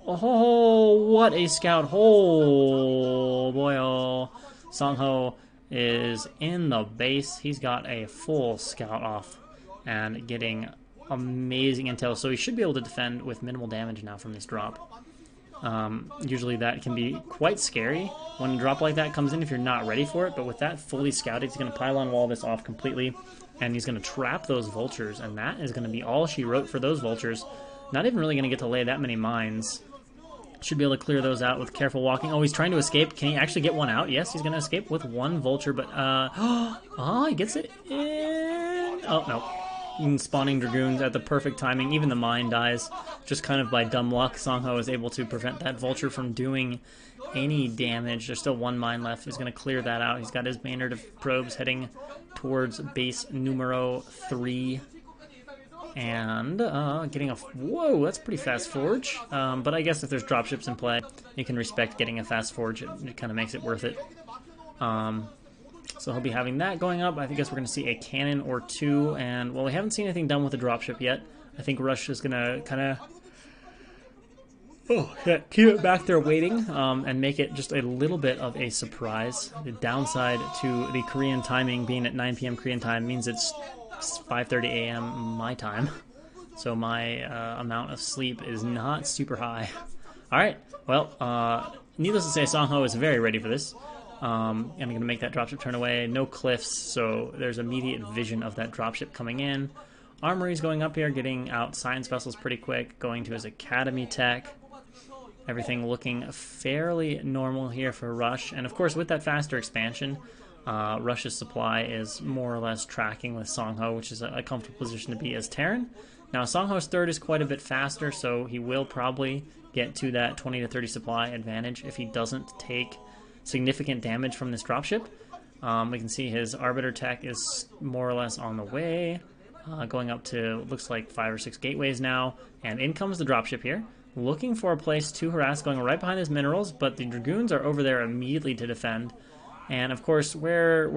Oh, what a scout. Oh, boy, oh. SangHo is in the base. He's got a full scout off and getting amazing intel. So he should be able to defend with minimal damage now from this drop. Usually that can be quite scary when a drop like that comes in if you're not ready for it, but with that fully scouted, he's going to pylon wall this off completely, and he's going to trap those Vultures, and that is going to be all she wrote for those Vultures. Not even really going to get to lay that many mines. Should be able to clear those out with careful walking. Oh, he's trying to escape. Can he actually get one out? Yes, he's going to escape with one vulture, but oh, he gets it in. Oh, no. Spawning Dragoons at the perfect timing. Even the mine dies. Just kind of by dumb luck, SangHo is able to prevent that vulture from doing any damage. There's still one mine left. He's going to clear that out. He's got his Maynard of probes heading towards base numero 3. And getting a... Whoa, that's pretty fast forge. But I guess if there's dropships in play, you can respect getting a fast forge. It kind of makes it worth it. So he'll be having that going up. I guess we're going to see a cannon or two. And, well, we haven't seen anything done with the dropship yet. I think Rush is going to kind of... keep it back there waiting and make it just a little bit of a surprise. The downside to the Korean timing being at 9 p.m. Korean time means it's 5:30 a.m. my time, so my amount of sleep is not super high. Alright, well, needless to say, SangHo is very ready for this. I'm going to make that dropship turn away. No cliffs, so there's immediate vision of that dropship coming in. Armory's going up here, getting out science vessels pretty quick, going to his academy tech. Everything looking fairly normal here for Rush. And of course, with that faster expansion, Rush's supply is more or less tracking with SangHo, which is a comfortable position to be as Terran. Now, SangHo's third is quite a bit faster, so he will probably get to that 20 to 30 supply advantage if he doesn't take significant damage from this dropship. We can see his Arbiter tech is more or less on the way, going up to, looks like 5 or 6 gateways now, and in comes the dropship here. Looking for a place to harass, going right behind his minerals, but the Dragoons are over there immediately to defend. And of course, where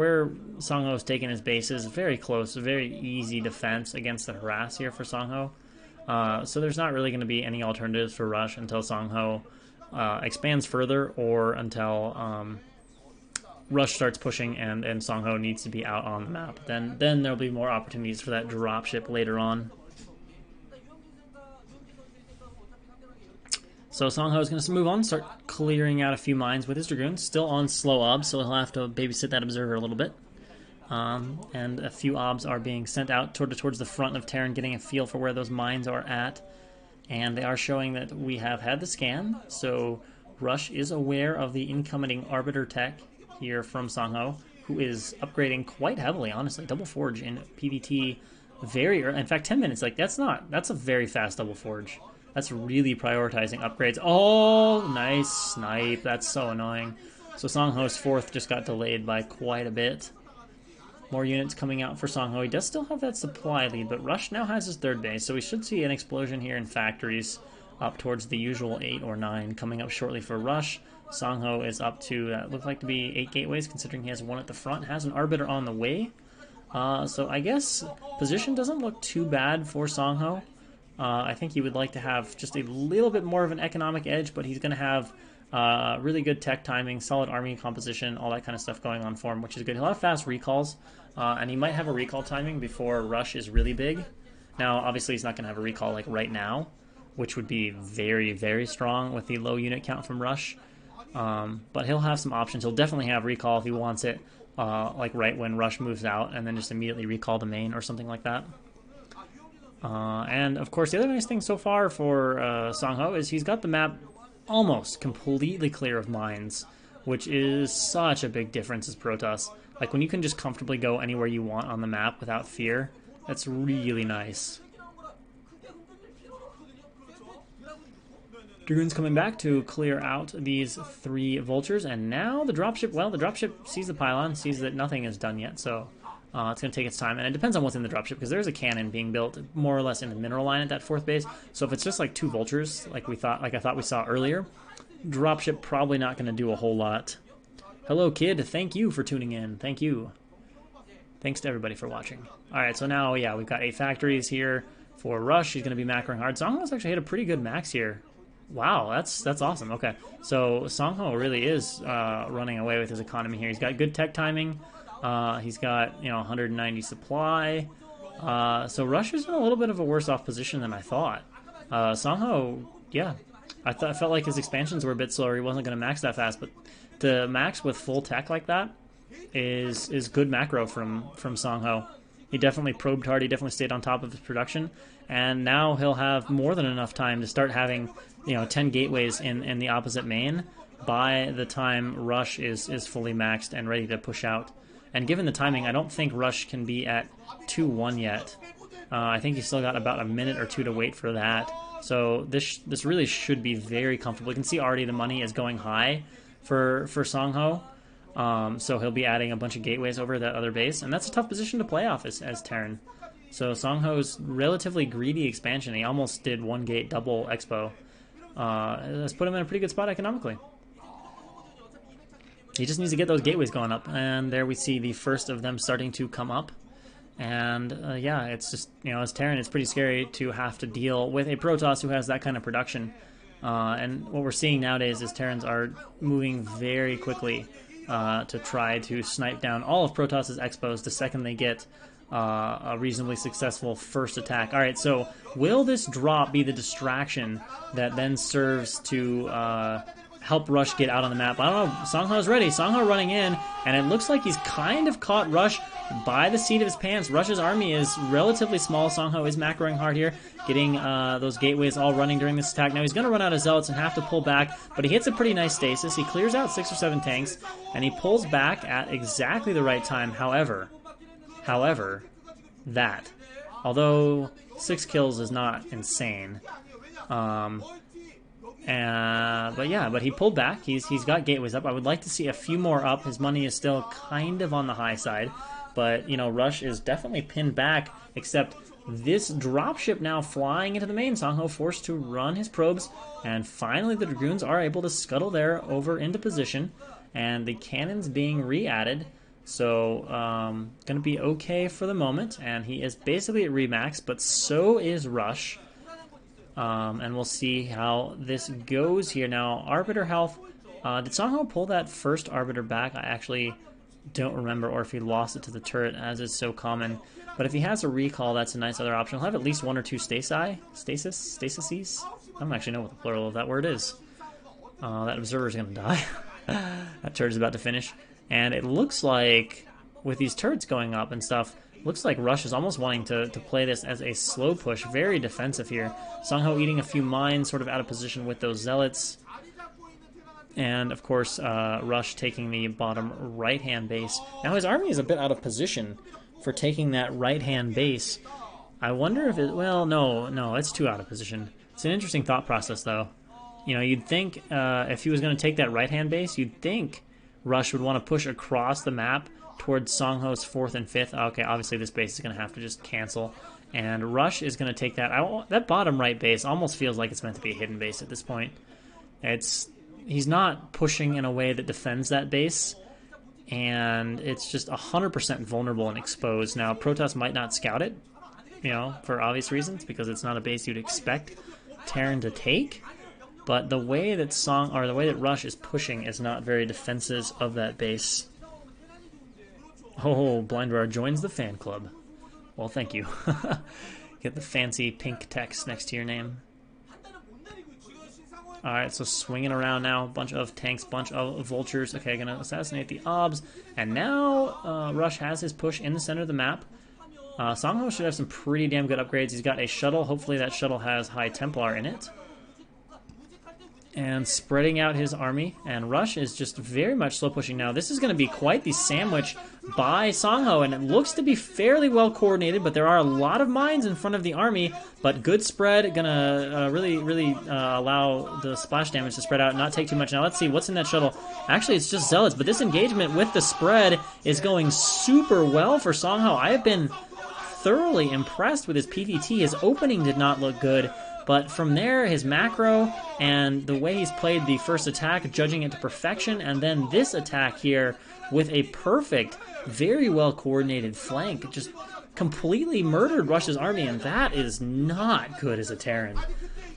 SangHo's taken his base is very close, very easy defense against the harass here for SangHo. So there's not really going to be any alternatives for Rush until SangHo expands further, or until Rush starts pushing and SangHo needs to be out on the map. Then there'll be more opportunities for that dropship later on. So SangHo is going to move on, start clearing out a few mines with his Dragoons. Still on slow obs, so he'll have to babysit that observer a little bit. And a few obs are being sent out towards the front of Terran, getting a feel for where those mines are at. And they are showing that we have had the scan, so Rush is aware of the incoming Arbiter tech here from SangHo, who is upgrading quite heavily, honestly. Double Forge in PvT very early. In fact, 10 minutes, like that's a very fast Double Forge. That's really prioritizing upgrades. Oh, nice snipe. That's so annoying. So SangHo's fourth just got delayed by quite a bit. More units coming out for SangHo. He does still have that supply lead, but Rush now has his third base, so we should see an explosion here in factories up towards the usual 8 or 9 coming up shortly for Rush. SangHo is up to, look like to be 8 gateways, considering he has one at the front, has an Arbiter on the way. So I guess position doesn't look too bad for SangHo. I think he would like to have just a little bit more of an economic edge, but he's going to have really good tech timing, solid army composition, all that kind of stuff going on for him, which is good. He'll have fast recalls, and he might have a recall timing before Rush is really big. Now, obviously, he's not going to have a recall like right now, which would be very, very strong with the low unit count from Rush. But he'll have some options. He'll definitely have recall if he wants it, like right when Rush moves out, and then just immediately recall the main or something like that. And of course, the other nice thing so far for SangHo is he's got the map almost completely clear of mines, which is such a big difference as Protoss. Like when you can just comfortably go anywhere you want on the map without fear, that's really nice. Dragoon's coming back to clear out these 3 vultures, and now the dropship, well, the dropship sees the pylon, sees that nothing is done yet, so it's going to take its time, and it depends on what's in the dropship, because there's a cannon being built more or less in the mineral line at that 4th base, so if it's just like 2 vultures, like I thought we saw earlier, dropship probably not going to do a whole lot. Hello, kid. Thank you for tuning in. Thank you. Thanks to everybody for watching. Alright, so now, yeah, we've got 8 factories here for Rush. He's going to be macroing hard. SangHo's actually hit a pretty good max here. Wow, that's awesome. Okay, so SangHo really is running away with his economy here. He's got good tech timing. He's got, 190 supply. So Rush is in a little bit of a worse off position than I thought. SangHo, yeah, I felt like his expansions were a bit slower. He wasn't going to max that fast, but to max with full tech like that is good macro from SangHo. He definitely probed hard. He definitely stayed on top of his production. And now he'll have more than enough time to start having, 10 gateways in the opposite main by the time Rush is fully maxed and ready to push out. And given the timing, I don't think Rush can be at 2-1 yet. I think he's still got about a minute or two to wait for that. So this really should be very comfortable. You can see already the money is going high for SangHo. So he'll be adding a bunch of gateways over that other base. And that's a tough position to play off as Terran. So SangHo's relatively greedy expansion. He almost did one gate double expo. That's put him in a pretty good spot economically. He just needs to get those gateways going up. And there we see the first of them starting to come up. And yeah, it's just, as Terran, it's pretty scary to have to deal with a Protoss who has that kind of production. And what we're seeing nowadays is Terrans are moving very quickly to try to snipe down all of Protoss's expos the second they get a reasonably successful first attack. All right, so will this drop be the distraction that then serves to help Rush get out on the map? I don't know. SangHo's ready. SangHo running in, and it looks like he's kind of caught Rush by the seat of his pants. Rush's army is relatively small. SangHo is macroing hard here, getting those gateways all running during this attack. Now he's going to run out of Zealots and have to pull back, but he hits a pretty nice stasis. He clears out 6 or 7 tanks, and he pulls back at exactly the right time. However, that, although 6 kills is not insane, but he pulled back. He's got gateways up. I would like to see a few more up. His money is still kind of on the high side, but Rush is definitely pinned back, except this dropship now flying into the main. SangHo forced to run his probes, and finally the Dragoons are able to scuttle there over into position, and the cannons being re-added. So, gonna be okay for the moment, and he is basically at remax, but so is Rush. And we'll see how this goes here. Now, Arbiter health, did SangHo pull that first Arbiter back? I actually don't remember, or if he lost it to the turret, as is so common. But if he has a recall, that's a nice other option. He'll have at least 1 or 2 stasis? I don't actually know what the plural of that word is. That Observer's gonna die. That turret is about to finish. And it looks like, with these turrets going up and stuff, looks like Rush is almost wanting to play this as a slow push. Very defensive here. SangHo eating a few mines, sort of out of position with those Zealots. And, of course, Rush taking the bottom right-hand base. Now his army is a bit out of position for taking that right-hand base. I wonder if it... Well, no, it's too out of position. It's an interesting thought process, though. You'd think if he was going to take that right-hand base, you'd think Rush would want to push across the map towards SangHo's 4th and 5th. Okay, obviously this base is going to have to just cancel. And Rush is going to take that. That bottom right base almost feels like it's meant to be a hidden base at this point. He's not pushing in a way that defends that base. And it's just 100% vulnerable and exposed. Now, Protoss might not scout it, for obvious reasons, because it's not a base you'd expect Terran to take. But the way that Rush is pushing is not very defensive of that base. Oh, Blindrar joins the fan club. Well, thank you. Get the fancy pink text next to your name. Alright, so swinging around now. Bunch of tanks, bunch of vultures. Okay, gonna assassinate the obs. And now Rush has his push in the center of the map. SangHo should have some pretty damn good upgrades. He's got a shuttle. Hopefully that shuttle has High Templar in it. And spreading out his army, and Rush is just very much slow pushing now. This is going to be quite the sandwich by SangHo, and it looks to be fairly well coordinated, but there are a lot of mines in front of the army, but good spread, gonna really allow the splash damage to spread out and not take too much. Now let's see, what's in that shuttle? Actually, it's just Zealots, but this engagement with the spread is going super well for SangHo. I have been thoroughly impressed with his PVT. His opening did not look good, but from there, his macro and the way he's played the first attack, judging it to perfection, and then this attack here with a perfect, very well-coordinated flank, just completely murdered Rush's army, and that is not good as a Terran.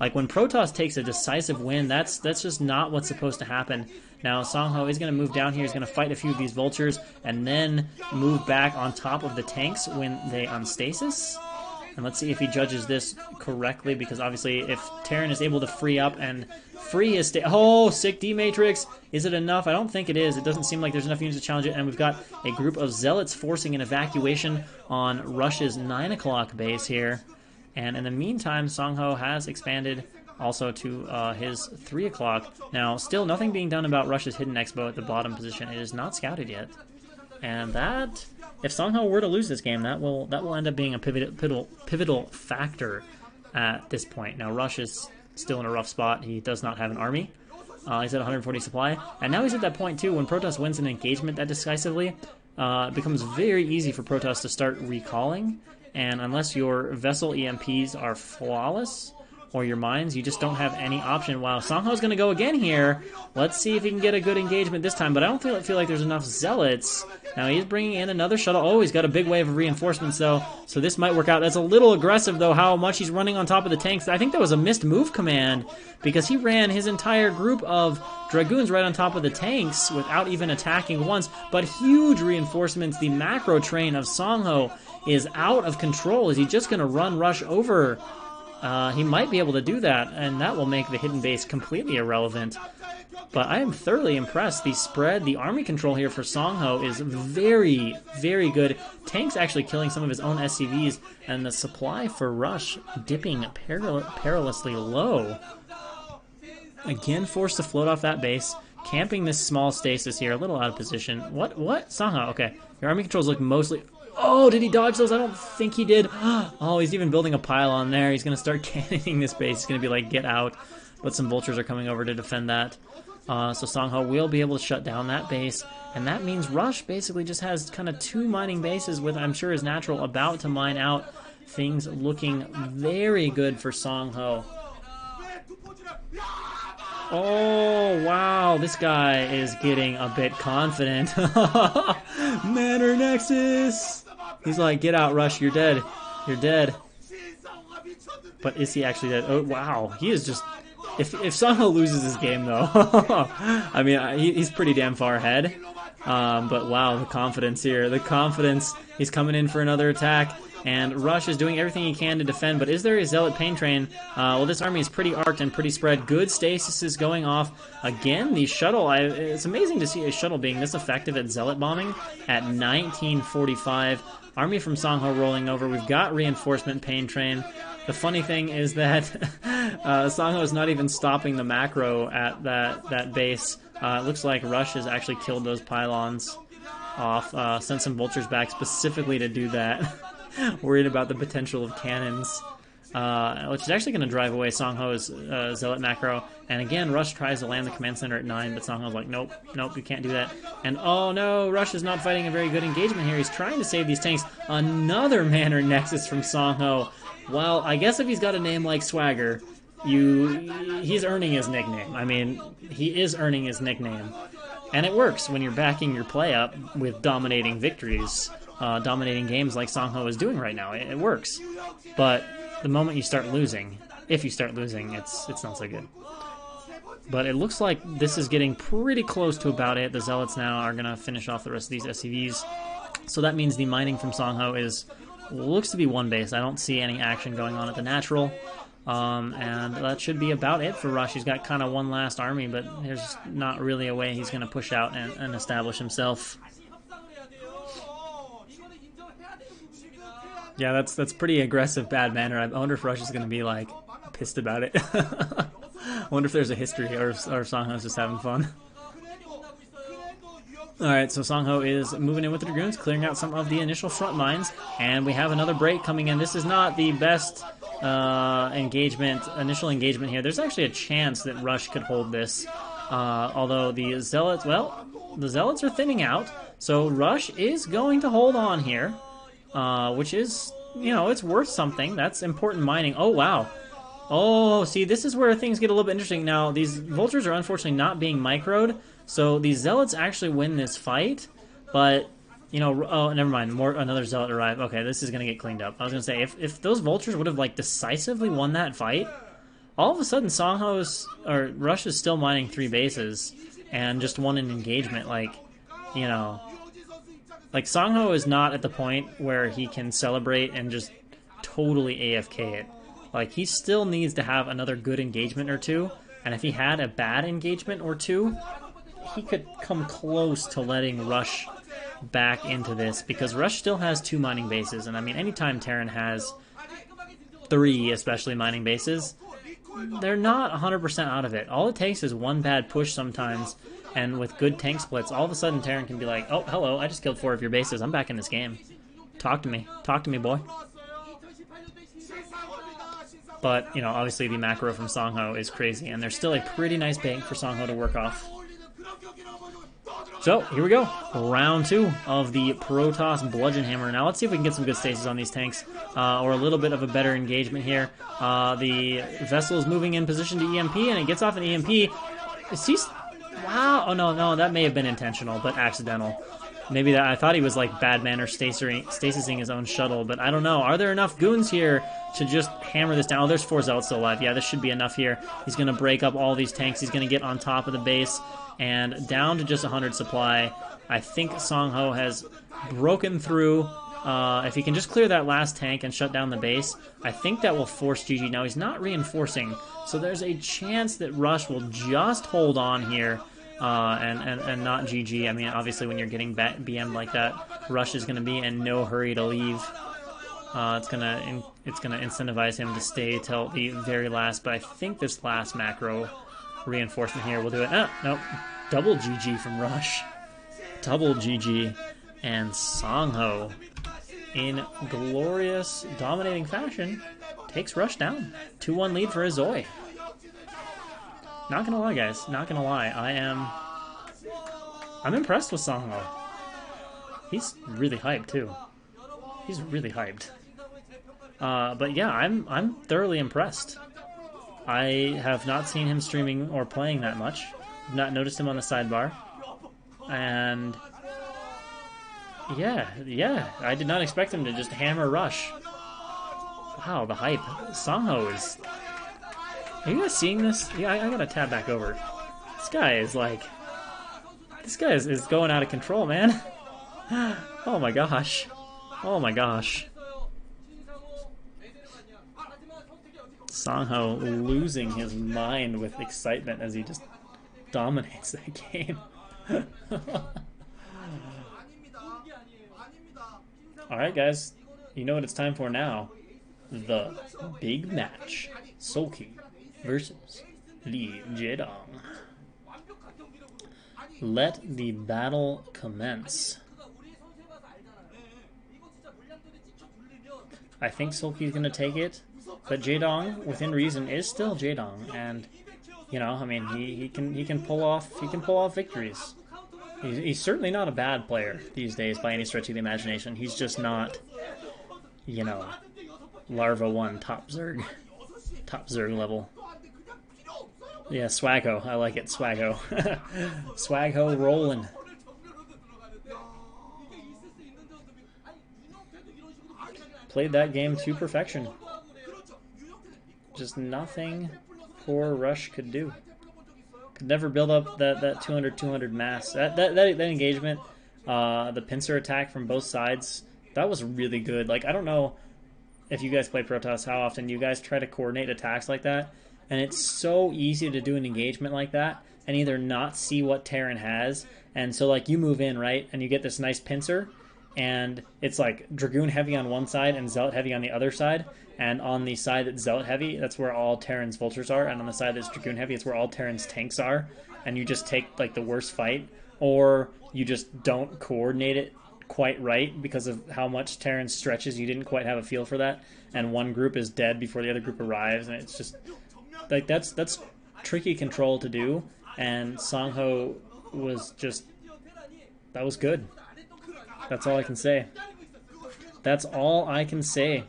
Like, when Protoss takes a decisive win, that's just not what's supposed to happen. Now, SangHo is going to move down here. He's going to fight a few of these vultures, and then move back on top of the tanks when they unstasis. And let's see if he judges this correctly, because obviously if Terran is able to free up and free his oh, sick D-Matrix. Is it enough? I don't think it is. It doesn't seem like there's enough units to challenge it, and we've got a group of Zealots forcing an evacuation on Rush's 9 o'clock base here. And in the meantime, SangHo has expanded also to his 3 o'clock. Now, still nothing being done about Rush's hidden expo at the bottom position. It is not scouted yet. And that, if SangHo were to lose this game, that will end up being a pivotal factor at this point. Now, Rush is still in a rough spot. He does not have an army. He's at 140 supply. And now he's at that point, too, when Protoss wins an engagement that decisively, it becomes very easy for Protoss to start recalling. And unless your vessel EMPs are flawless, or your mines, you just don't have any option. Wow, SangHo's going to go again here. Let's see if he can get a good engagement this time, but I don't feel like there's enough Zealots. Now he's bringing in another shuttle. Oh, he's got a big wave of reinforcements, though, so this might work out. That's a little aggressive, though, how much he's running on top of the tanks. I think that was a missed move command, because he ran his entire group of Dragoons right on top of the tanks without even attacking once, but huge reinforcements. The macro train of SangHo is out of control. Is he just going to run Rush over? He might be able to do that, and that will make the hidden base completely irrelevant. But I am thoroughly impressed. The spread, the army control here for SangHo is very, very good. Tank's actually killing some of his own SCVs, and the supply for Rush dipping perilously low. Again, forced to float off that base, camping this small stasis here, a little out of position. What? SangHo, okay. Your army controls look mostly... Oh, did he dodge those? I don't think he did. Oh, he's even building a pylon there. He's going to start cannoning this base. He's going to be like, get out. But some vultures are coming over to defend that. So SangHo will be able to shut down that base. And that means Rush basically just has kind of 2 mining bases with, I'm sure, his natural about to mine out. Things looking very good for SangHo. Oh, wow, this guy is getting a bit confident. Manor Nexus! He's like, get out, Rush, you're dead. You're dead. But is he actually dead? Oh, wow, he is just... If SangHo loses this game, though, I mean, he's pretty damn far ahead. But wow, the confidence here. The confidence. He's coming in for another attack. And Rush is doing everything he can to defend, but is there a Zealot Pain Train? Well, this army is pretty arced and pretty spread. Good stasis is going off. Again, the shuttle, it's amazing to see a shuttle being this effective at Zealot bombing at 1945. Army from SangHo rolling over. We've got Reinforcement Pain Train. The funny thing is that SangHo is not even stopping the macro at that base. It looks like Rush has actually killed those pylons off, sent some vultures back specifically to do that. Worried about the potential of cannons, which is actually going to drive away SangHo's Zealot macro. And again, Rush tries to land the command center at 9, but SangHo's like, nope, you can't do that. And oh no, Rush is not fighting a very good engagement here. He's trying to save these tanks. Another Manor Nexus from SangHo. Well, I guess if he's got a name like Swagger, he's earning his nickname. I mean, he is earning his nickname. And it works when you're backing your play up with dominating victories. Dominating games like SangHo is doing right now. It works. But the moment you start losing, if you start losing, it's not so good. But it looks like this is getting pretty close to about it. The Zealots now are going to finish off the rest of these SCVs. So that means the mining from SangHo looks to be 1 base. I don't see any action going on at the natural. And that should be about it for Rush. He's got kind of 1 last army, but there's not really a way he's going to push out and establish himself. Yeah, that's pretty aggressive, bad manner. I wonder if Rush is going to be, like, pissed about it. I wonder if there's a history, or if SangHo's just having fun. Alright, so SangHo is moving in with the Dragoons, clearing out some of the initial front mines, and we have another break coming in. This is not the best initial engagement here. There's actually a chance that Rush could hold this, although the Zealots, the Zealots are thinning out, so Rush is going to hold on here. Which is, it's worth something. That's important mining. Oh, wow. Oh, see, this is where things get a little bit interesting. Now, these vultures are unfortunately not being microed, so these Zealots actually win this fight, but, oh, never mind. Another Zealot arrived. Okay, this is going to get cleaned up. I was going to say, if those vultures would have, like, decisively won that fight, all of a sudden Rush is still mining 3 bases and just won an engagement, like, Like, SangHo is not at the point where he can celebrate and just totally AFK it. Like, he still needs to have another good engagement or two, and if he had a bad engagement or two, he could come close to letting Rush back into this, because Rush still has 2 mining bases, and I mean, anytime Terran has 3, especially mining bases, they're not 100% out of it. All it takes is one bad push sometimes, and with good tank splits, all of a sudden Terran can be like, oh, hello, I just killed 4 of your bases, I'm back in this game. Talk to me, boy. But, you know, obviously the macro from SangHo is crazy, and there's still a pretty nice bank for SangHo to work off. So, here we go. Round 2 of the Protoss Bludgeon Hammer. Now, let's see if we can get some good stasis on these tanks, or a little bit of a better engagement here. The vessel is moving in position to EMP, and it gets off an EMP. Wow. Oh, no, that may have been intentional, but accidental. Maybe that, I thought he was like bad manner stasising his own shuttle, but I don't know. Are there enough goons here to just hammer this down? Oh, there's 4 zealots still alive. Yeah, this should be enough here. He's going to break up all these tanks. He's going to get on top of the base, and down to just 100 supply. I think SangHo has broken through. If he can just clear that last tank and shut down the base, I think that will force GG. Now, he's not reinforcing, so there's a chance that Rush will just hold on here. And not GG. I mean, obviously, when you're getting BM'd like that, Rush is going to be in no hurry to leave. It's gonna incentivize him to stay till the very last. But I think this last macro reinforcement here will do it. Nope. Double GG from Rush. Double GG. And SangHo, in glorious, dominating fashion, takes Rush down. 2-1 lead for Isoi. Not gonna lie, guys. Not gonna lie. I'm impressed with SangHo. He's really hyped too. He's really hyped. But yeah, I'm thoroughly impressed. I have not seen him streaming or playing that much. I've not noticed him on the sidebar. And yeah, I did not expect him to just hammer Rush. Wow, the hype. SangHo is... Are you guys seeing this? Yeah, I gotta tab back over. This guy is like... This guy is going out of control, man. Oh my gosh. Oh my gosh. SangHo losing his mind with excitement as he just dominates that game. Alright, guys. You know what it's time for now. The big match. Soulkey versus the Jaedong. Let the battle commence. I think Soulkey's gonna take it, but Jaedong, within reason, is still Jaedong, and you know, I mean, he can pull off victories. He's certainly not a bad player these days by any stretch of the imagination. He's just not, you know, Larva 1 top Zerg level. Yeah, SwagHo. I like it, SwagHo. SwagHo rolling. Played that game to perfection. Just nothing poor Rush could do. Could never build up that 200 mass. That engagement, the pincer attack from both sides, that was really good. Like, I don't know if you guys play Protoss, how often you guys try to coordinate attacks like that. And it's so easy to do an engagement like that and either not see what Terran has. And so, like, you move in, right? And you get this nice pincer. And it's like Dragoon heavy on one side and Zealot heavy on the other side. And on the side that's Zealot heavy, that's where all Terran's vultures are. And on the side that's Dragoon heavy, it's where all Terran's tanks are. And you just take, like, the worst fight. Or you just don't coordinate it quite right because of how much Terran stretches. You didn't quite have a feel for that. And one group is dead before the other group arrives. And it's just... like, that's tricky control to do, and SangHo was just... that was good. That's all I can say. That's all I can say.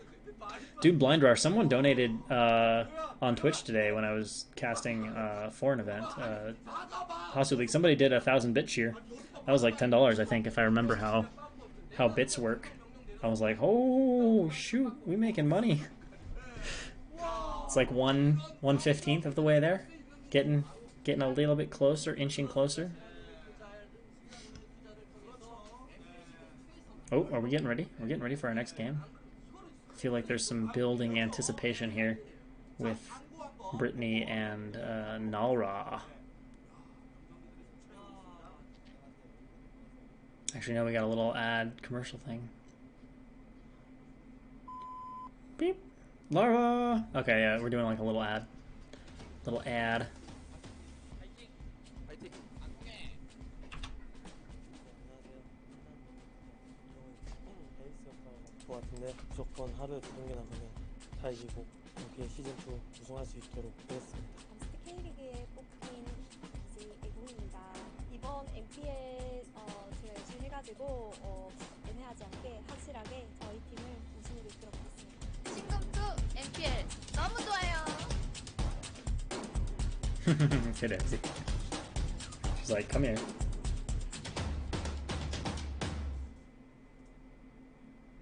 Dude, Blindrar, someone donated on Twitch today when I was casting for an event. Possibly, somebody did 1,000 bit cheer. That was like $10, I think, if I remember how bits work. I was like, oh, shoot, we making money. It's like 1/15th of the way there. Getting a little bit closer, inching closer. Oh, are we getting ready? We're getting ready for our next game. feel like there's some building anticipation here with Brittany and Nalra. Actually, no, we got a little ad commercial thing. Beep. Lara! Okay, yeah, we're doing like a little ad. Little ad. 같은데 무조건 하루 두 경기 나가면 다 이기고 이렇게 시즌 2 우승할 수 있도록 하겠습니다. K리그에 뽑힌 이제 애국입니다. 이번 MPL 제가 열심히 해가지고 애매하지 않게 확실하게 저희 팀을 우승으로 이끌어보겠습니다. 싱금투 MPL 너무 좋아요. Good empty. She's like, come here.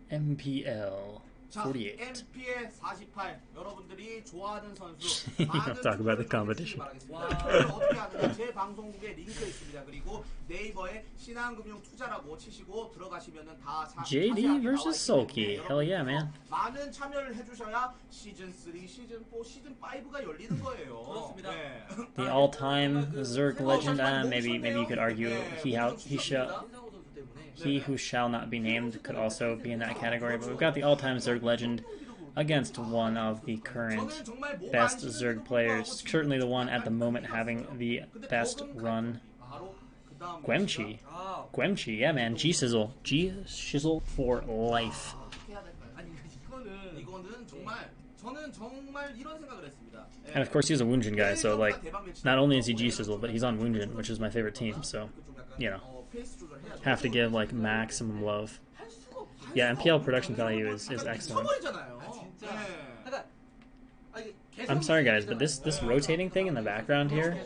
MPL 48. MPL 48. 여러분들이 좋아하는 선수 Talk about the competition. 어떻게 하느냐 제 방송국에 링크 있습니다. 그리고 네이버에 신한금융투자라고 치시고 들어가시면은 다 JD versus Soulkey. Hell yeah, man. 많은 참여를 해주셔야 시즌 3, 시즌 4, 시즌 5가 열리는 거예요. 그렇습니다. 네. The all-time Zerg legend. Maybe you could argue he who shall not be named could also be in that category, but we've got the all-time Zerg legend against one of the current best Zerg players, certainly the one at the moment having the best run. Gwemchi, yeah man, G-Sizzle for life. And of course he's a Woonjin guy, so like, not only is he G-Sizzle, but he's on Woonjin, which is my favorite team, so, you know. Have to give like maximum love. Yeah, MPL production value is excellent. I'm sorry guys, but this rotating thing in the background here,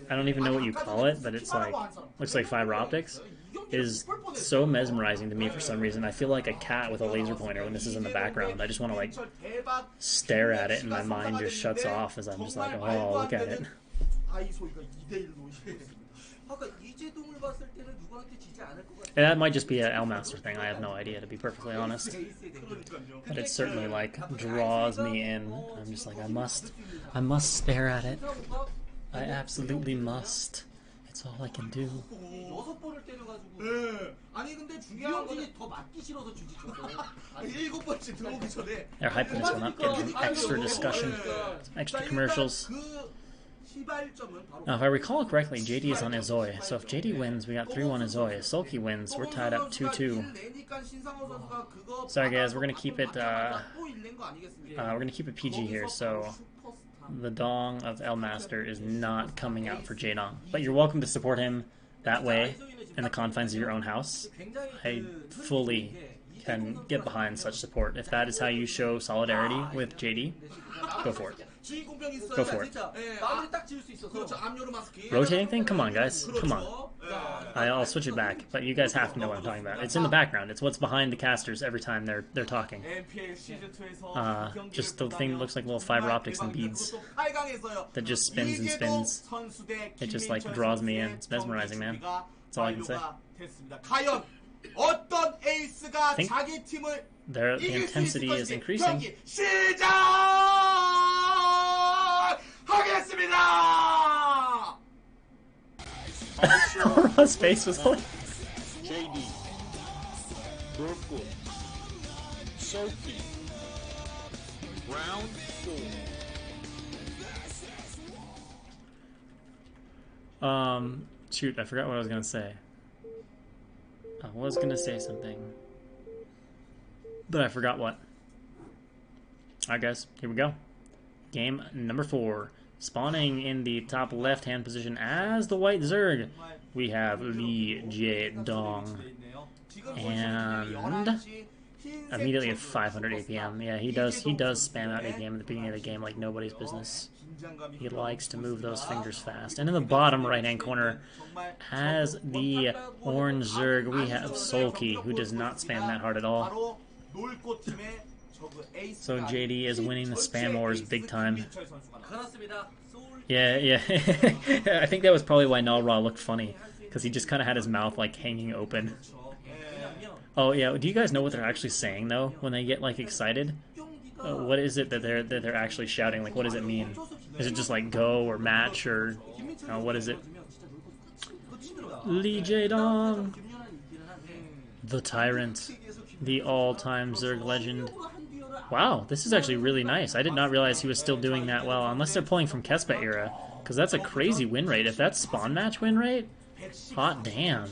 I don't even know what you call it, but it's like looks like fiber optics, is so mesmerizing to me for some reason. I feel like a cat with a laser pointer when this is in the background. I just want to like stare at it and my mind just shuts off as I'm just like, oh, look at it. And that might just be an Elmaster thing, I have no idea, to be perfectly honest. But it certainly like draws me in. I'm just like, I must stare at it. I absolutely must. It's all I can do. They're hyping this one up, getting some extra discussion, some extra commercials. Now, if I recall correctly, JD is on Isoi, so if JD wins, we got 3-1 Isoi. If Soulkey wins, we're tied up 2-2. Sorry guys, we're gonna keep it PG here, so the Dong of Elmaster is not coming out for Jaedong. But you're welcome to support him that way, in the confines of your own house. I fully can get behind such support. If that is how you show solidarity with JD, go for it. Go for it. Rotating thing? Come on, guys. Come on. I'll switch it back, but you guys have to know what I'm talking about. It's in the background. It's what's behind the casters every time they're talking. Just the thing that looks like little fiber optics and beads that just spins and spins. It just like draws me in. It's mesmerizing, man. That's all I can say. I think the intensity is increasing. Ro's face was like JD, Bongsoon, Soulkey, round 4. Shoot, I forgot what I was gonna say. I was gonna say something, but I forgot what. Alright guys, here we go. Game number 4. Spawning in the top left-hand position as the White Zerg, we have Lee Jaedong. And immediately at 500 APM. Yeah, he does spam out APM at the beginning of the game like nobody's business. He likes to move those fingers fast. And in the bottom right-hand corner, as the Orange Zerg, we have Soulkey, who does not spam that hard at all. So JD is winning the spam wars big time. Yeah. I think that was probably why Nalra looked funny, because he just kind of had his mouth like hanging open. Oh yeah, do you guys know what they're actually saying though when they get like excited? What is it that they're actually shouting? Like, what does it mean? Is it just like go or match or what is it? Lee Jaedong, the tyrant, the all-time Zerg legend. Wow, this is actually really nice. I did not realize he was still doing that well, unless they're pulling from Kespa era, because that's a crazy win rate. If that's spawn match win rate, hot damn.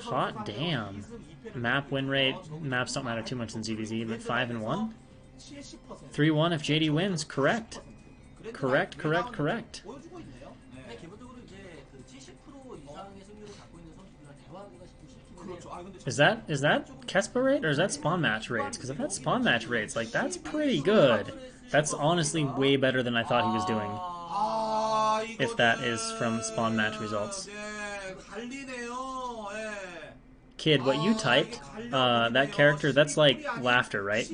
Hot damn. Map win rate, maps don't matter too much in ZVZ, but 5-1? 3-1 if JD wins, correct. Correct. Is that Kespa rate or is that spawn match rates? Because if that's spawn match rates, like that's pretty good. That's honestly way better than I thought he was doing. If that is from spawn match results. Kid, what you typed, that character, that's like laughter, right?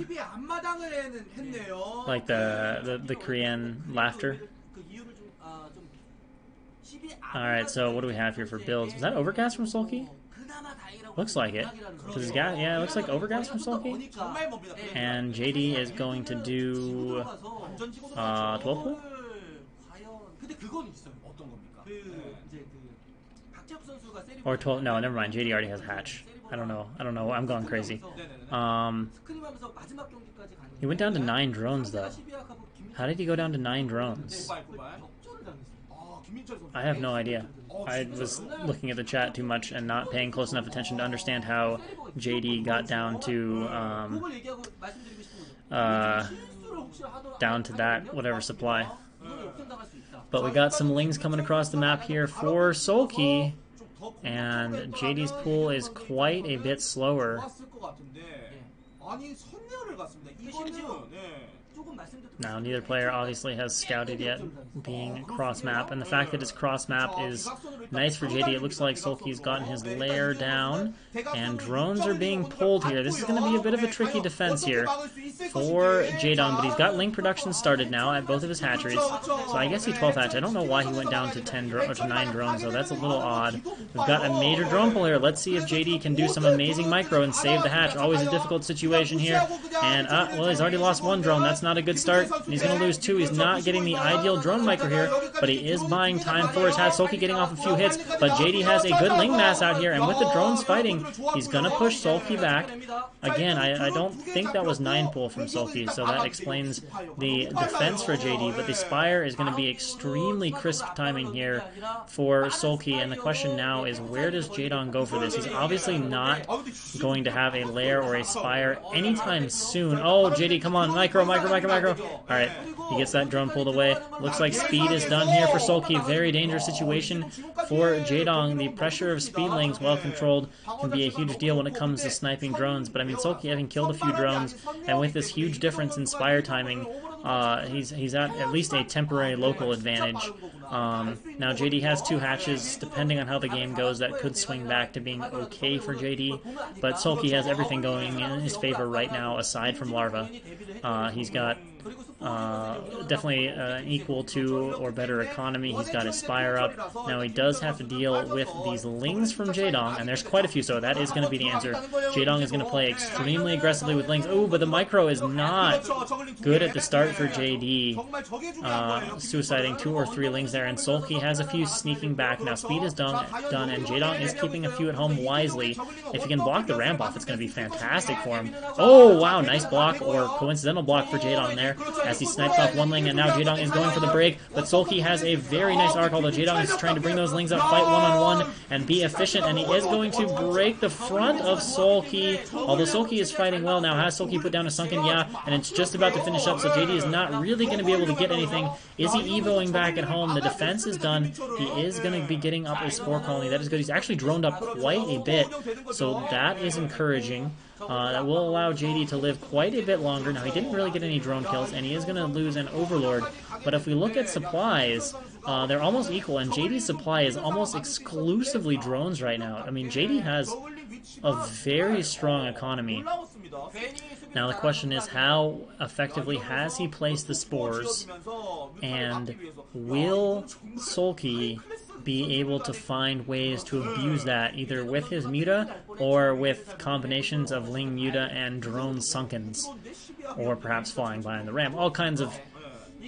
Like the Korean laughter. Alright, so what do we have here for builds? Was that Overcast from Soulkey? Looks like it. Yeah, it looks like Overcast from Soulkey. And JD is going to do 12 pool? Or 12, no, never mind. JD already has hatch. I don't know. I'm going crazy. He went down to 9 drones, though. How did he go down to 9 drones? I have no idea. I was looking at the chat too much and not paying close enough attention to understand how JD got down to that whatever supply. But we got some lings coming across the map here for Soulkey, and JD's pool is quite a bit slower. Now, neither player obviously has scouted yet, being cross-map, and the fact that it's cross-map is nice for JD. It looks like Soulkey's gotten his lair down, and drones are being pulled here. This is going to be a bit of a tricky defense here for Jaedong, but he's got link production started now at both of his hatcheries, so I guess he 12 hatch. I don't know why he went down to 9 drones, though. That's a little odd. We've got a major drone pull here. Let's see if JD can do some amazing micro and save the hatch. Always a difficult situation here, and, well, he's already lost 1 drone. That's not a good start. And he's going to lose 2. He's not getting the ideal drone micro here, but he is buying time for his hat. Soulkey getting off a few hits, but JD has a good link mass out here, and with the drones fighting, he's going to push Soulkey back. Again, I don't think that was 9 pull from Soulkey, so that explains the defense for JD, but the Spire is going to be extremely crisp timing here for Soulkey, and the question now is, where does Jaedong go for this? He's obviously not going to have a lair or a Spire anytime soon. Oh, JD, come on, micro. Alright, he gets that drone pulled away. Looks like speed is done here for Soulkey. Very dangerous situation for Jaedong. The pressure of speedlings, well controlled, can be a huge deal when it comes to sniping drones. But I mean, Soulkey having killed a few drones, and with this huge difference in Spire timing, he's at least a temporary local advantage. Now JD has 2 hatches. Depending on how the game goes, that could swing back to being okay for JD, but Soulkey has everything going in his favor right now aside from Larva. He's got definitely an equal to or better economy. He's got his Spire up. Now he does have to deal with these lings from Jaedong, and there's quite a few, so that is going to be the answer. Jaedong is going to play extremely aggressively with lings. Oh, but the micro is not good at the start for JD. Suiciding 2 or 3 lings there, and Soulkey has a few sneaking back. Now speed is done, and Jaedong is keeping a few at home wisely. If he can block the ramp off, it's going to be fantastic for him. Oh, wow, nice block, or coincidental block for Jaedong there, as he snipes off 1 ling, and now Jaedong is going for the break, but Soulkey has a very nice arc, although Jaedong is trying to bring those lings up, fight one-on-one, and be efficient, and he is going to break the front of Soulkey, although Soulkey is fighting well now. Has Soulkey put down a sunken? Yeah, and it's just about to finish up, so JD is not really going to be able to get anything. Is he evoing back at home? The defense is done. He is going to be getting up a spore colony. That is good. He's actually droned up quite a bit, so that is encouraging. That will allow JD to live quite a bit longer. Now, he didn't really get any drone kills, and he is going to lose an Overlord. But if we look at supplies, they're almost equal, and JD's supply is almost exclusively drones right now. I mean, JD has a very strong economy. Now, the question is, how effectively has he placed the spores, and will Soulkey be able to find ways to abuse that, either with his Muta or with combinations of Ling Muta and drone Sunkens, or perhaps flying by on the ramp. All kinds of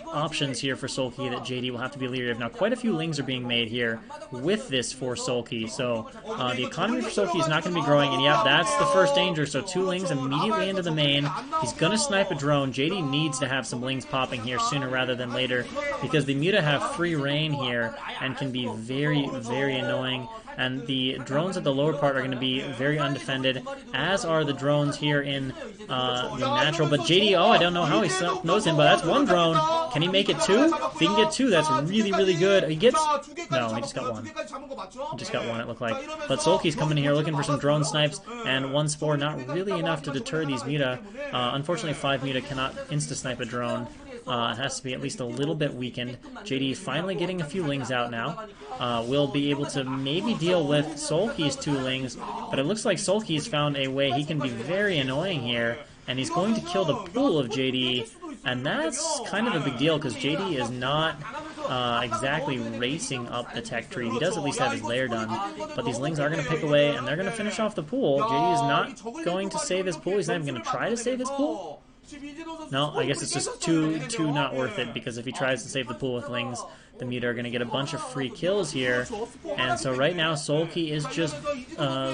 options here for Soulkey that JD will have to be leery of. Now, quite a few Lings are being made here with this for Soulkey, so the economy for Soulkey is not going to be growing, and yeah, that's the first danger. So 2 Lings immediately into the main. He's going to snipe a drone. JD needs to have some Lings popping here sooner rather than later, because the Muta have free reign here and can be very, very annoying. And the drones at the lower part are going to be very undefended, as are the drones here in the natural. But JD, oh, I don't know how he knows him, but that's 1 drone. Can he make it 2? If he can get 2, that's really, really good. He gets... No, he just got 1. He just got 1, it looked like. But Soulkey's coming in here looking for some drone snipes, and 1 Spore, not really enough to deter these Muta. Unfortunately, 5 Muta cannot insta-snipe a drone. It has to be at least a little bit weakened. JD finally getting a few Lings out now. Will be able to maybe deal with Soulkey's 2 Lings, but it looks like Soulkey's found a way he can be very annoying here, and he's going to kill the pool of JD, and that's kind of a big deal, because JD is not exactly racing up the tech tree. He does at least have his lair done, but these Lings are going to pick away, and they're going to finish off the pool. JD is not going to save his pool. He's not even going to try to save his pool. No, I guess it's just too not worth it, because if he tries to save the pool with Lings, the Muta are going to get a bunch of free kills here. And so right now, Soulkey is just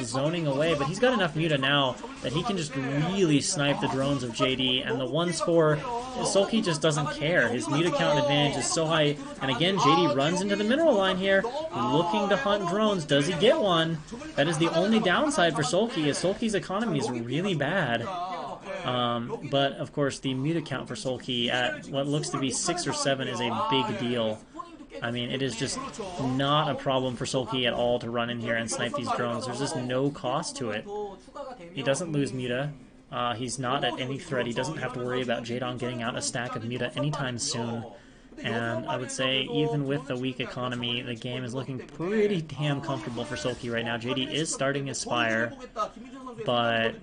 zoning away, but he's got enough Muta now that he can just really snipe the drones of JD, and the 1 Spore, Soulkey just doesn't care. His Muta count advantage is so high, and again, JD runs into the mineral line here, looking to hunt drones. Does he get 1? That is the only downside for Soulkey, is Soulkey's economy is really bad. But of course, the Muta count for Soulkey at what looks to be 6 or 7 is a big deal. I mean, it is just not a problem for Soulkey at all to run in here and snipe these drones. There's just no cost to it. He doesn't lose Muta. He's not at any threat. He doesn't have to worry about Jaedong getting out a stack of Muta anytime soon. And I would say, even with the weak economy, the game is looking pretty damn comfortable for Soulkey right now. JD is starting his Spire, but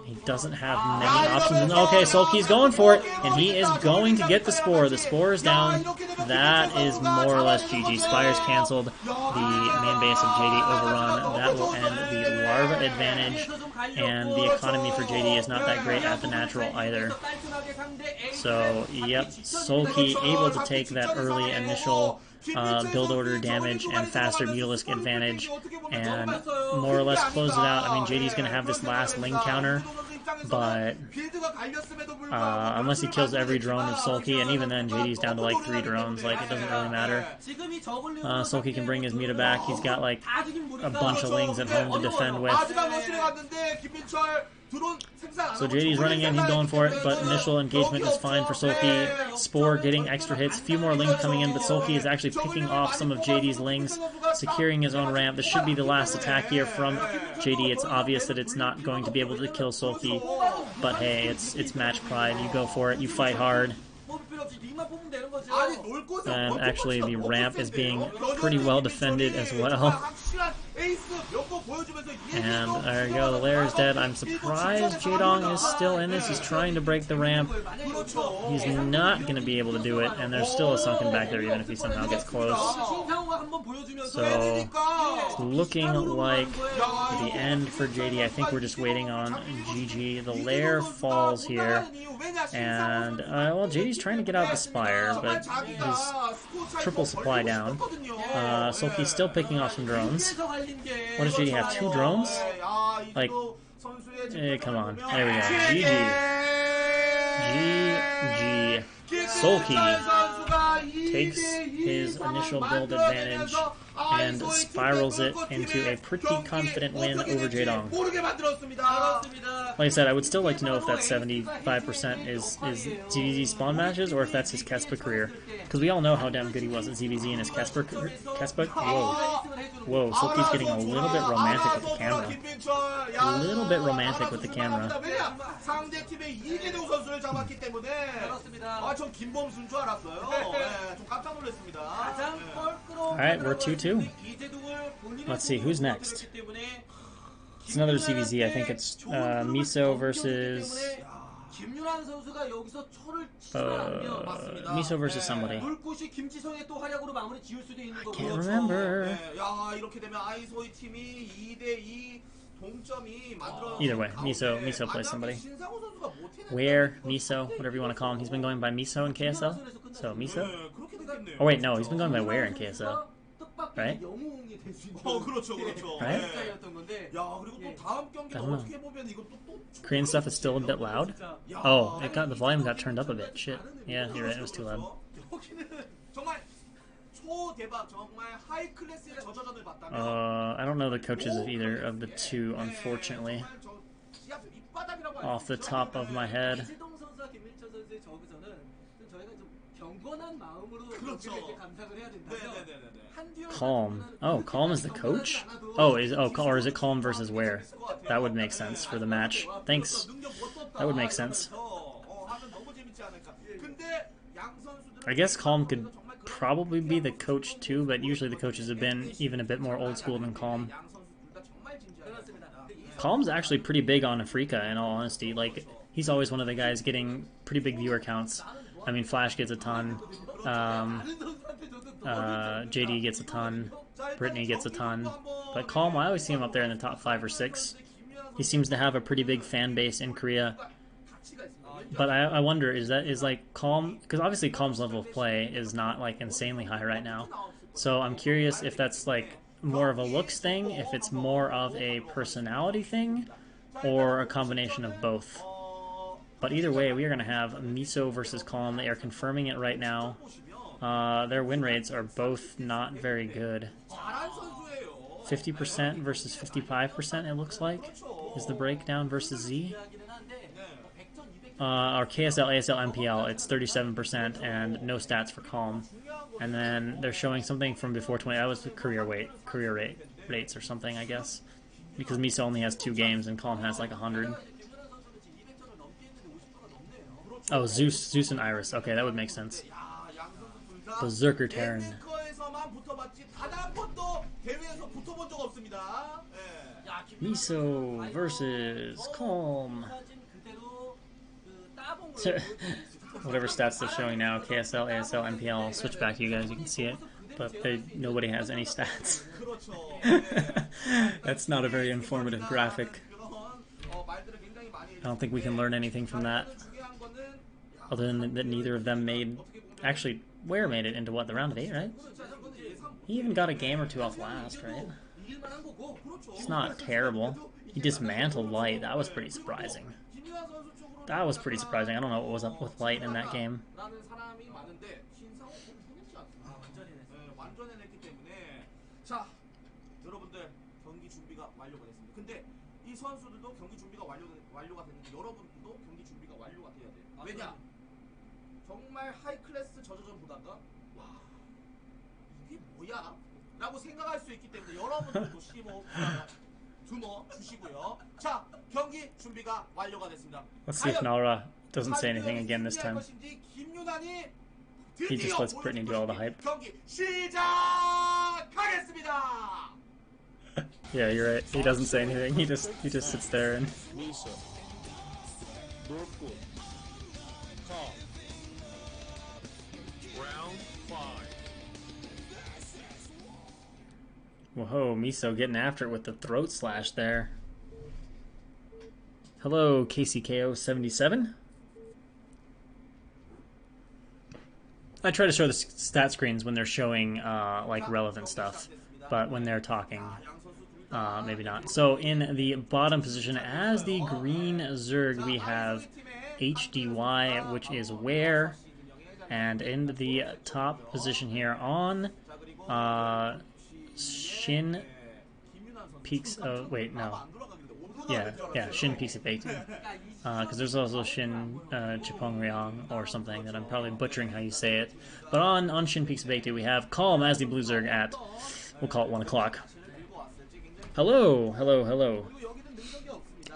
he doesn't have many options. Okay, Soulkey's going for it, and he is going to get the Spore. The Spore is down. That is more or less GG. Spire's canceled. The main base of JD overrun. That will end the Larva advantage, and the economy for JD is not that great at the natural either. So, yep, Soulkey able to take that early initial build order damage and faster Mutalisk advantage, and more or less close it out. I mean, JD's going to have this last Ling counter, but unless he kills every drone of Soulkey, and even then JD's down to like 3 drones, like it doesn't really matter. Soulkey can bring his Muta back. He's got like a bunch of Lings at home to defend with. So JD's running in, he's going for it, but initial engagement is fine for Soulkey. Spore getting extra hits, few more Lings coming in, but Soulkey is actually picking off some of JD's Lings, securing his own ramp. This should be the last attack here from JD. It's obvious that it's not going to be able to kill Soulkey, but hey, it's match pride. You go for it, you fight hard. And actually the ramp is being pretty well defended as well. And there you go, the lair is dead. I'm surprised Jaedong is still in this. He's trying to break the ramp. He's not going to be able to do it, and there's still a sunken back there even if he somehow gets close. So, it's looking like the end for JD. I think we're just waiting on GG. The lair falls here, and, well, JD's trying to get out the Spire, but his triple supply down. Soulkey's still picking off some drones. What does JD have? 2 drones? Like, come on. There we go. GG. Soulkey takes his initial build advantage and spirals it into a pretty confident win over Jaedong. Like I said, I would still like to know if that 75% is ZVZ spawn matches or if that's his Kespa career. Because we all know how damn good he was at ZVZ in his Kespa. Whoa, Soulkey's getting a little bit romantic with the camera. A little bit romantic with the camera. Alright, we're 2-2. Let's see, who's next? It's another CVZ. I think it's Miso versus 김윤환 선수가 여기서 초를 치지만 않으면 맞습니다. Miso versus somebody. 물꽃이 김지성의 또 활약으로 마무리 지을 수도 있는 거고. Can't remember. 네, 야 이렇게 되면 아이소이 팀이 2대2 동점이 만들어. Either way, Miso plays somebody. Where Miso, whatever you want to call him. He's been going by Miso in KSL. So Miso. Oh wait, no, he's been going by Where in KSL. Right? 그렇죠, 그렇죠. Right? 야, 그리고 또 다음 경기도 어떻게 보면 이거 또 Korean stuff is still a bit loud. Oh, the volume got turned up a bit. Shit. Yeah, you're right. It was too loud. 정말 초대박, 정말 하이 클래스의 저저전을 봤다면. I don't know the coaches of either of the two, unfortunately. Off the top of my head. 제동 선수와 김민철 선수의 저그전은 좀 저희가 좀 경건한 마음으로 그렇죠. 이렇게 감상을 해야 된다면 Calm. Oh, Calm is the coach? Oh, or is it Calm versus Where? That would make sense for the match. Thanks. That would make sense. I guess Calm could probably be the coach too, but usually the coaches have been even a bit more old school than Calm. Calm's actually pretty big on Africa, in all honesty. Like, he's always one of the guys getting pretty big viewer counts. I mean, Flash gets a ton. JD gets a ton. Brittany gets a ton. But Calm, I always see him up there in the top 5 or 6. He seems to have a pretty big fan base in Korea. But I wonder, is like Calm, because obviously Calm's level of play is not like insanely high right now. So I'm curious if that's like more of a looks thing, if it's more of a personality thing, or a combination of both. But either way, we are going to have Miso versus Calm. They are confirming it right now. Their win rates are both not very good. 50% versus 55%, it looks like, is the breakdown versus Z. Or KSL, ASL, MPL, it's 37% and no stats for Calm. And then they're showing something from before 20. That was the career rates or something, I guess. Because Miso only has 2 games and Calm has like 100. Oh, Zeus and Iris. Okay, that would make sense. Berserker Terran. Miso versus Calm. Whatever stats they're showing now, KSL, ASL, MPL, I'll switch back to you guys, you can see it. But nobody has any stats. That's not a very informative graphic. I don't think we can learn anything from that. Other than that neither of them made... Actually, Where made it into what, the round of 8, right? He even got a game or 2 off last, right? It's not terrible. He dismantled Light. That was pretty surprising. That was pretty surprising. I don't know what was up with Light in that game. 정말 하이 클래스 저저전 보다가 와 이게 뭐야? 라고 생각할 수 있기 때문에 여러분들도 두모 주시고요. 자, 경기 준비가 완료가 됐습니다. Let's see if Nara doesn't say anything again this time. He just lets Brittany do all the hype. 경기 시작하겠습니다. Yeah, you're right. He doesn't say anything. He just sits there and Miso. Burkut. Calm. Round 5. whoa, Miso getting after it with the throat slash there. Hello, KCKO77. I try to show the stat screens when they're showing like relevant stuff, but when they're talking, maybe not. So in the bottom position, as the green Zerg, we have HDY, which is Where, and in the top position here on Shin Peaks of... Wait, no. Yeah, Shin Peaks of Beitu. Because there's also Shin Chipongryong or something that I'm probably butchering how you say it. But on Shin Peaks of Beitu, we have Calm as the Blue Zerg at, we'll call it 1 o'clock. Hello.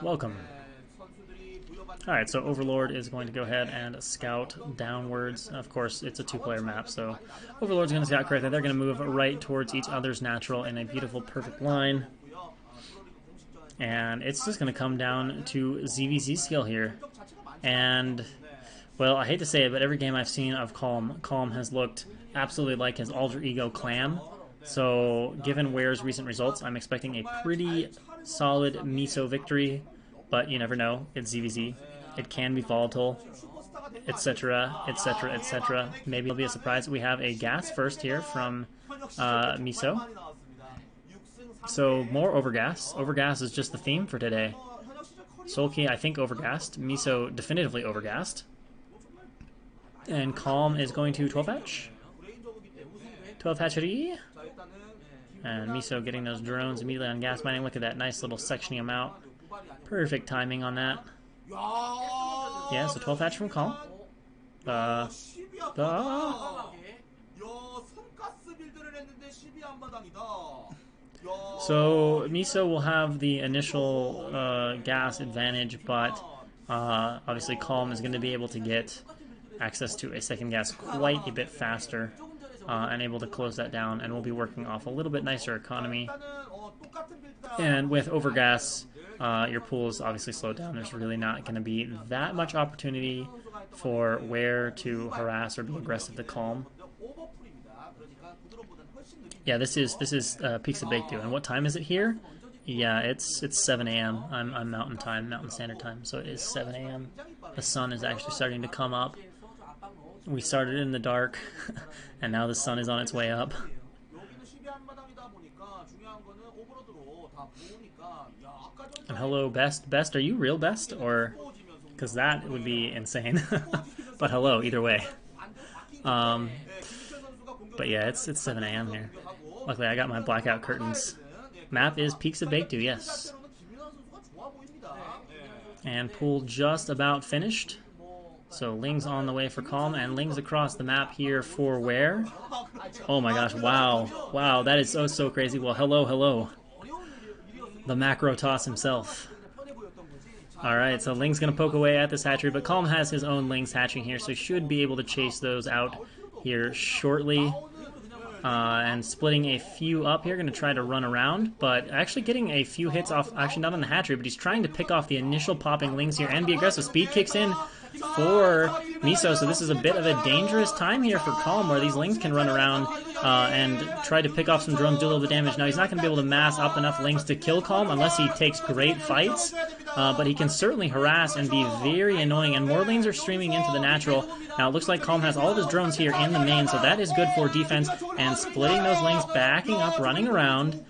Welcome. Alright, so Overlord is going to go ahead and scout downwards. Of course, it's a 2-player map, so Overlord's going to scout correctly. They're going to move right towards each other's natural in a beautiful, perfect line. And it's just going to come down to ZVZ skill here. And, well, I hate to say it, but every game I've seen of Calm has looked absolutely like his alter ego Clam. So, given Ware's recent results, I'm expecting a pretty solid Miso victory. But you never know. It's ZVZ. It can be volatile, etc., etc., etc. Maybe it'll be a surprise. We have a gas first here from Miso. So, more Overgas. Overgas is just the theme for today. Soulkey, I think, overgassed. Miso, definitively overgassed. And Calm is going to 12 hatch. 12 hatchery. And Miso getting those drones immediately on gas mining. Look at that nice little sectioning them out. Perfect timing on that. Yeah, so 12 hatch from Calm. So Miso will have the initial gas advantage, but obviously Calm is going to be able to get access to a second gas quite a bit faster and able to close that down, and we'll be working off a little bit nicer economy. And with overgas, your pool is obviously slowed down. There's really not going to be that much opportunity for Ware to harass or be aggressive to Calm. Yeah, this is Peaks of Baekdu. And what time is it here? Yeah, it's 7 a.m. I'm Mountain Time, Mountain Standard Time, so it is 7 a.m. The sun is actually starting to come up. We started in the dark, and now the sun is on its way up. And hello, Best. Best, are you real Best? Or, because that would be insane. But hello, either way. But yeah, it's 7 a.m. here. Luckily, I got my blackout curtains. Map is Peaks of Baekdu, yes. And pool just about finished. So Ling's on the way for Calm, and Ling's across the map here for Ware. Oh my gosh, wow. Wow, that is so crazy. Well, hello. The macro toss himself. Alright, so Ling's going to poke away at this hatchery, but Calm has his own Lings hatching here, so he should be able to chase those out here shortly. And splitting a few up here, going to try to run around, but actually getting a few hits off, actually not on the hatchery, but he's trying to pick off the initial popping Lings here and be aggressive. Speed kicks in for Miso, so this is a bit of a dangerous time here for Calm, where these Lings can run around and try to pick off some drones, do a little bit of damage. Now, he's not going to be able to mass up enough Lings to kill Calm unless he takes great fights, but he can certainly harass and be very annoying, and more lanes are streaming into the natural. Now, it looks like Calm has all of his drones here in the main, so that is good for defense, and splitting those lanes, backing up, running around,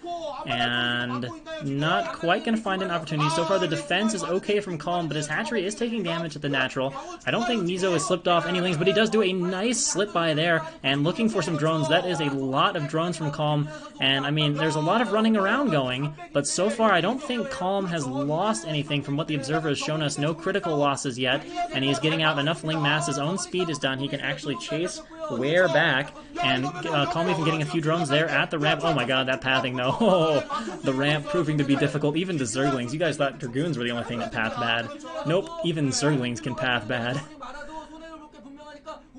and not quite going to find an opportunity. So far, the defense is okay from Calm, but his hatchery is taking damage at the natural. I don't think Miso has slipped off any lanes, but he does do a nice slip by there, and looking for some drones. That is a lot of drones from Calm, and I mean, there's a lot of running around going, but so far, I don't think Calm has lost anything from what the observer has shown us. No critical losses yet, and he is getting out enough Ling mass. His own speed is done. He can actually chase Ware back, and Calm even getting a few drones there at the ramp. Oh my god, that pathing though. Oh, the ramp proving to be difficult, even to Zerglings. You guys thought Dragoons were the only thing that path bad. Nope, even Zerglings can path bad.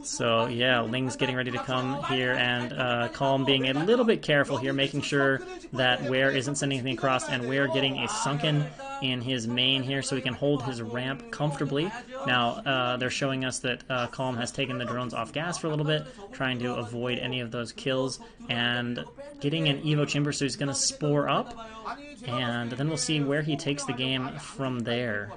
So yeah, Ling's getting ready to come here, and Calm being a little bit careful here, making sure that Ware isn't sending anything across, and Ware getting a sunken in his main here so he can hold his ramp comfortably. Now, they're showing us that Calm has taken the drones off gas for a little bit, trying to avoid any of those kills, and getting an Evo Chamber, so he's going to spore up, and then we'll see where he takes the game from there.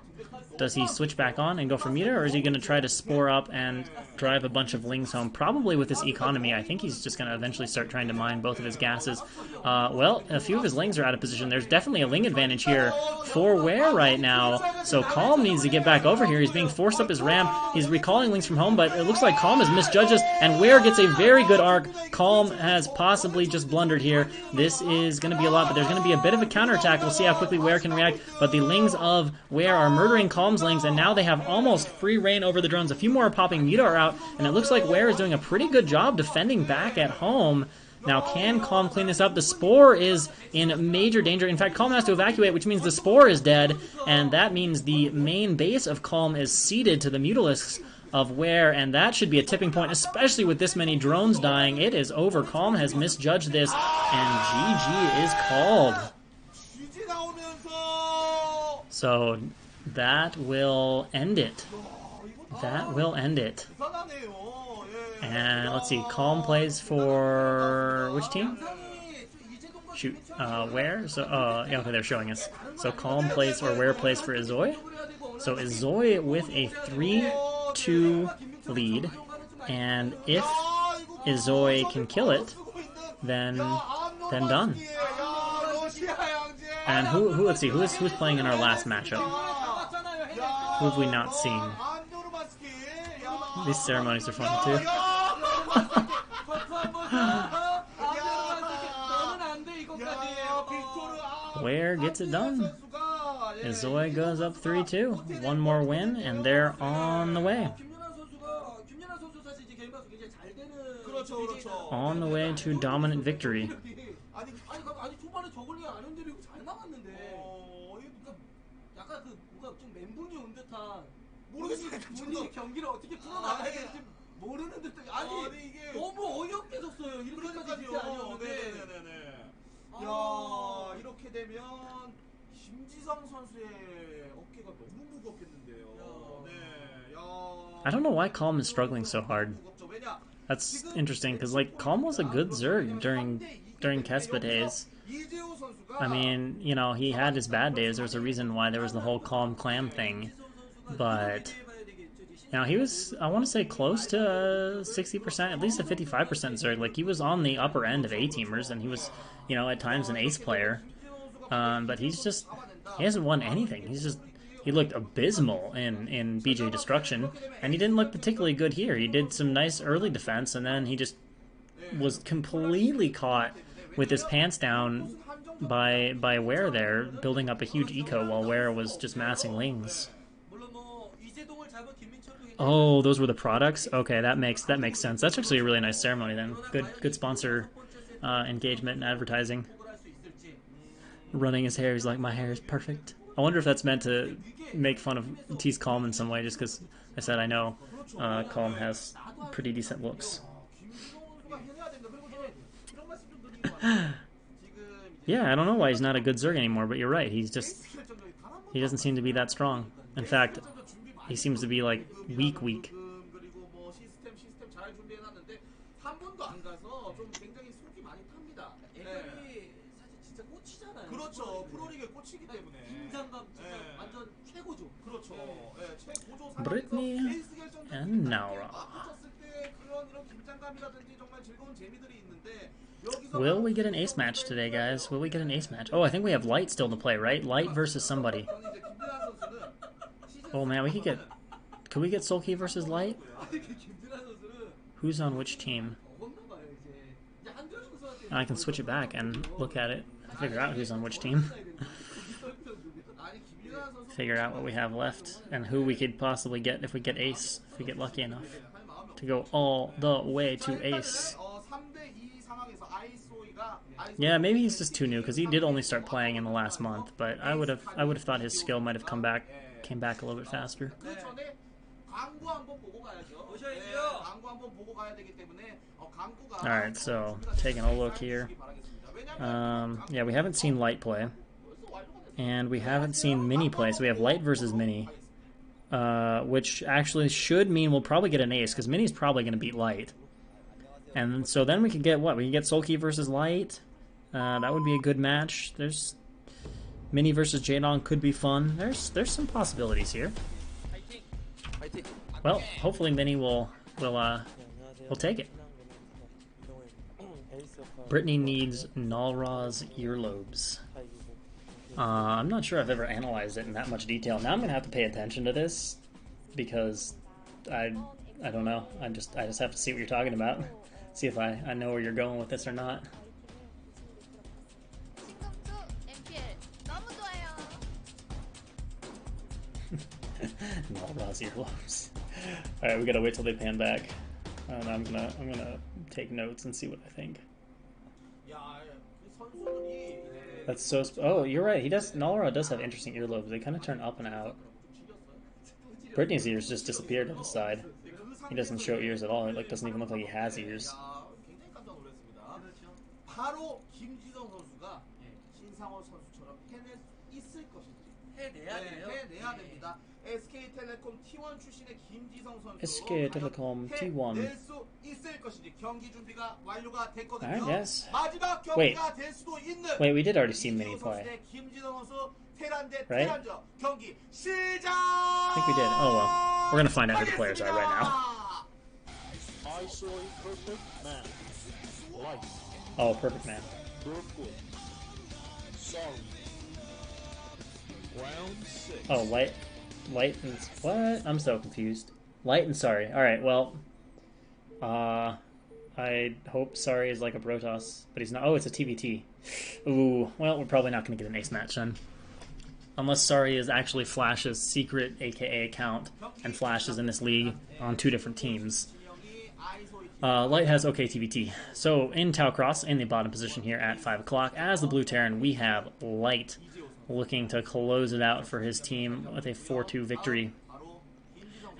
Does he switch back on and go for meter, or is he going to try to spore up and drive a bunch of Lings home? Probably with this economy. I think he's just going to eventually start trying to mine both of his gases. Well, a few of his Lings are out of position. There's definitely a Ling advantage here for Ware right now. So Calm needs to get back over here. He's being forced up his ramp. He's recalling Lings from home, but it looks like Calm has misjudged, and Ware gets a very good arc. Calm has possibly just blundered here. This is going to be a lot, but there's going to be a bit of a counterattack. We'll see how quickly Ware can react, but the Lings of Ware are murdering Calm's Lings, and now they have almost free reign over the drones. A few more are popping. Meter are out, and it looks like Ware is doing a pretty good job defending back at home. Now, can Calm clean this up? The Spore is in major danger. In fact, Calm has to evacuate, which means the Spore is dead, and that means the main base of Calm is ceded to the Mutalisks of Ware, and that should be a tipping point, especially with this many drones dying. It is over. Calm has misjudged this, and GG is called. So that will end it. that will end it. 대단하네요. 예. And let's see, Calm plays for which team? Shoot, where? So, yeah, okay, they're showing us. So Calm plays, or where plays for Isoi. So Isoi with a 3-2 lead, and if Isoi can kill it, then done. And let's see, who's playing in our last matchup? Who have we not seen? These ceremonies are fun too. Where gets it done? Isoi goes up 3-2. One more win, and they're on the way. On the way to dominant victory. 본인이 경기를 어떻게 풀어나가야 될지 모르는 듯 아니 이게 너무 어이없게 졌어요. 이렇게까지 진짜 아니었는데. 네네네네. 야 이렇게 되면 김지성 선수의 어깨가 너무 무겁겠는데요. 네. 야. I don't know why Calm is struggling so hard. That's interesting because like Calm was a good Zerg during Kespa days. I mean, you know, he had his bad days. There's a reason why there was the whole Calm clan thing. But, you know, he was, I want to say, close to 60%, at least a 55% Zerg. Like, he was on the upper end of A-teamers, and he was, you know, at times an ace player. But he's just, he hasn't won anything. He looked abysmal in BJ Destruction, and he didn't look particularly good here. He did some nice early defense, and then he just was completely caught with his pants down by Ware there, building up a huge eco while Ware was just massing lings. Oh, those were the products? Okay, that makes sense. That's actually a really nice ceremony then. Good sponsor engagement and advertising. Running his hair, he's like, my hair is perfect. I wonder if that's meant to make fun of tease Calm in some way, just because I said I know Calm has pretty decent looks. Yeah, I don't know why he's not a good Zerg anymore, but you're right. He doesn't seem to be that strong. In fact, he seems to be like weak. Brittany and Naura. Will we get an ace match today, guys? Will we get an ace match? Oh, I think we have Light still to play, right? Light versus somebody. Oh man, could we get Soulkey versus Light? Who's on which team? I can switch it back and look at it and figure out who's on which team. Figure out what we have left and who we could possibly get if we get ace, if we get lucky enough to go all the way to ace. Yeah, maybe he's just too new because he did only start playing in the last month, but I would have thought his skill might have came back a little bit faster. Alright, so taking a look here. Yeah, we haven't seen Light play. And we haven't seen Mini play, so we have Light versus Mini. Which actually should mean we'll probably get an ace, because Mini's probably going to beat Light. And so then we can get what? We can get Soulkey versus Light. That would be a good match. There's Mini versus Jaedong could be fun. There's some possibilities here. Well, hopefully Mini will take it. Brittany needs Nalra's earlobes. I'm not sure I've ever analyzed it in that much detail. Now I'm gonna have to pay attention to this because I don't know. I just have to see what you're talking about. See if I know where you're going with this or not. Nalra's earlobes. All right, we gotta wait till they pan back. And I'm gonna take notes and see what I think. That's so. Oh, you're right. Nalra does have interesting earlobes. They kind of turn up and out. Brittany's ears just disappeared to the side. He doesn't show ears at all. It like doesn't even look like he has ears. 해내야 됩니다. SK텔레콤 T1 출신의 김지성 선수 SK텔레콤 T1. 낼수 있을 것인지 경기 준비가 완료가 됐거든요. Alright, yes. 마지막 경기가 될 수도 있는 Wait, we did already see Mini play. 김지성 선수 테란 대 Right? 테란전 경기 시작. I think we did. Oh well. We're gonna find out who the players are right now. Isoi perfect man. Light. Oh, perfect man. Brookwood. Sorry. Round 6. Oh, light and what? I'm so confused. Light and sorry. All right. Well, I hope sorry is like a Brotos, but he's not. Oh, it's a TBT. Ooh. Well, we're probably not gonna get an ace match then, unless sorry is actually Flash's secret AKA account, and Flash is in this league on 2 different teams. Light has OK TBT. So in Tau Cross, in the bottom position here at 5 o'clock, as the Blue Terran, we have Light looking to close it out for his team with a 4-2 victory.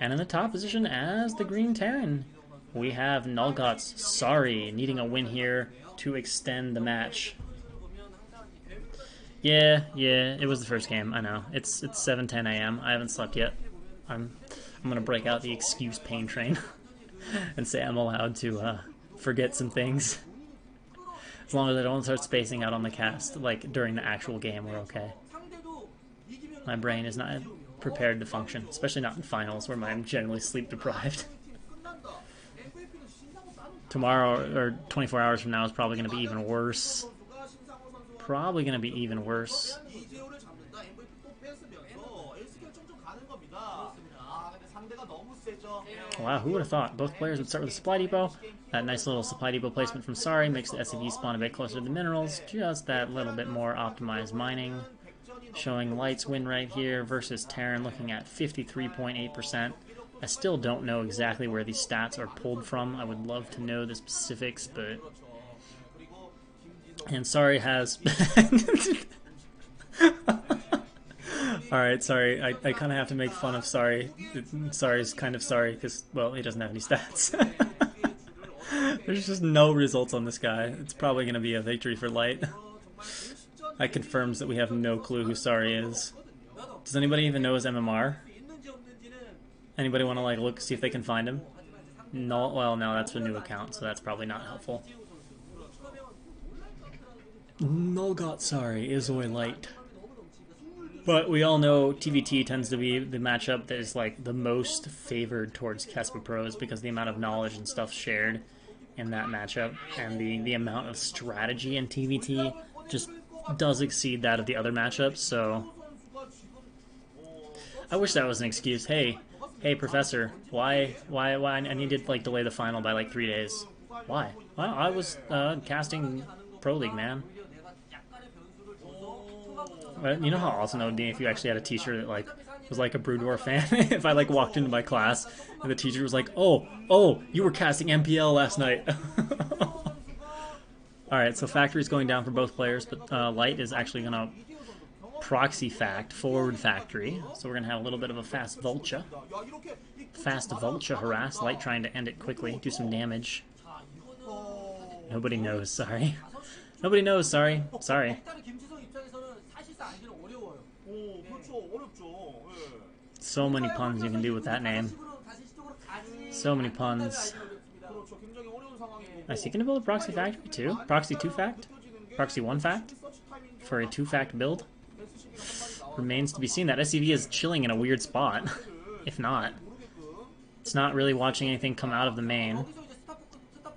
And in the top position, as the Green Terran, we have Nalgott's Sorry needing a win here to extend the match. Yeah, it was the first game. I know. It's 7:10 a.m. I haven't slept yet. I'm gonna break out the excuse pain train and say I'm allowed to forget some things. As long as I don't start spacing out on the cast, like during the actual game, we're okay. My brain is not prepared to function, especially not in finals where I'm generally sleep deprived. Tomorrow, or 24 hours from now, is probably going to be even worse. Probably going to be even worse. Wow, who would have thought? Both players would start with a supply depot. That nice little supply depot placement from Sorry makes the SCV spawn a bit closer to the minerals. Just that little bit more optimized mining. Showing Light's win right here versus Terran looking at 53.8%. I still don't know exactly where these stats are pulled from. I would love to know the specifics, but... And Sorry has... Alright, sorry. I kind of have to make fun of Sorry. Sorry's kind of sorry because, well, he doesn't have any stats. There's just no results on this guy. It's probably going to be a victory for Light. That confirms that we have no clue who Sorry is. Does anybody even know his MMR? Anybody want to like look, see if they can find him? No, well, no, that's a new account, so that's probably not helpful. Nalgott Sorry, Isoi Light. But we all know TVT tends to be the matchup that is like the most favored towards Kespa Pros because the amount of knowledge and stuff shared in that matchup and the amount of strategy in TVT just does exceed that of the other matchups, so I wish that was an excuse. Hey professor, why I need to like delay the final by like 3 days. Why? Well, I was casting Pro League, man. But you know how awesome that would be if you actually had a teacher that like was like a Broodwar fan. If I like walked into my class and the teacher was like, "Oh, you were casting MPL last night." All right, so factory's going down for both players, but Light is actually gonna proxy fact forward factory. So we're gonna have a little bit of a fast vulture harass. Light trying to end it quickly, do some damage. Nobody knows. Sorry. Nobody knows. Sorry. So many puns you can do with that name. So many puns. Is he going to build a proxy factory too? Proxy 2 fact? Proxy 1 fact? For a 2 fact build? Remains to be seen. That SCV is chilling in a weird spot. If not. It's not really watching anything come out of the main.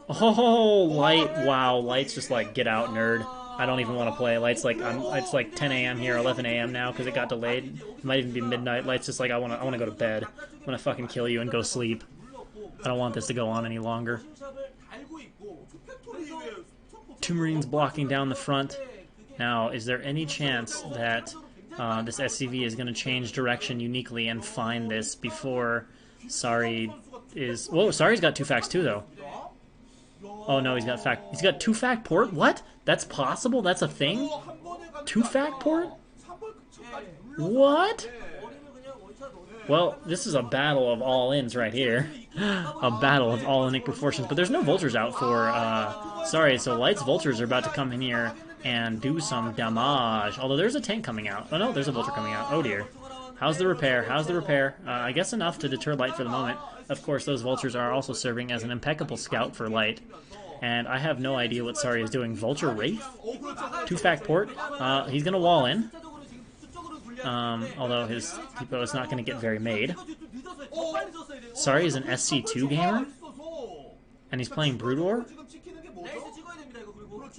Oh, Light. Wow, Light's just like, get out, nerd. I don't even want to play. Light's like, it's like 10 a.m. here, 11 a.m. now because it got delayed. It might even be midnight. Light's just like, I want to go to bed. I'm going to fucking kill you and go sleep. I don't want this to go on any longer. 2 Marines blocking down the front. Now, is there any chance that this SCV is going to change direction uniquely and find this before Sorry is... Whoa, Sorry's got 2 facts too, though. Oh no, he's got 2 fact port? What? That's possible? That's a thing? 2 fact port? What? Well, this is a battle of all-ins right here. A battle of all-in proportions. But there's no vultures out for, Sorry, so Light's vultures are about to come in here and do some damage. Although there's a tank coming out. Oh no, there's a vulture coming out. Oh dear. How's the repair? How's the repair? I guess enough to deter Light for the moment. Of course, those vultures are also serving as an impeccable scout for Light. And I have no idea what Sari is doing. Vulture Wraith? 2-fact port? He's going to wall in. Although his depot is not going to get very made. Sari is an SC2 gamer? And he's playing Brood War?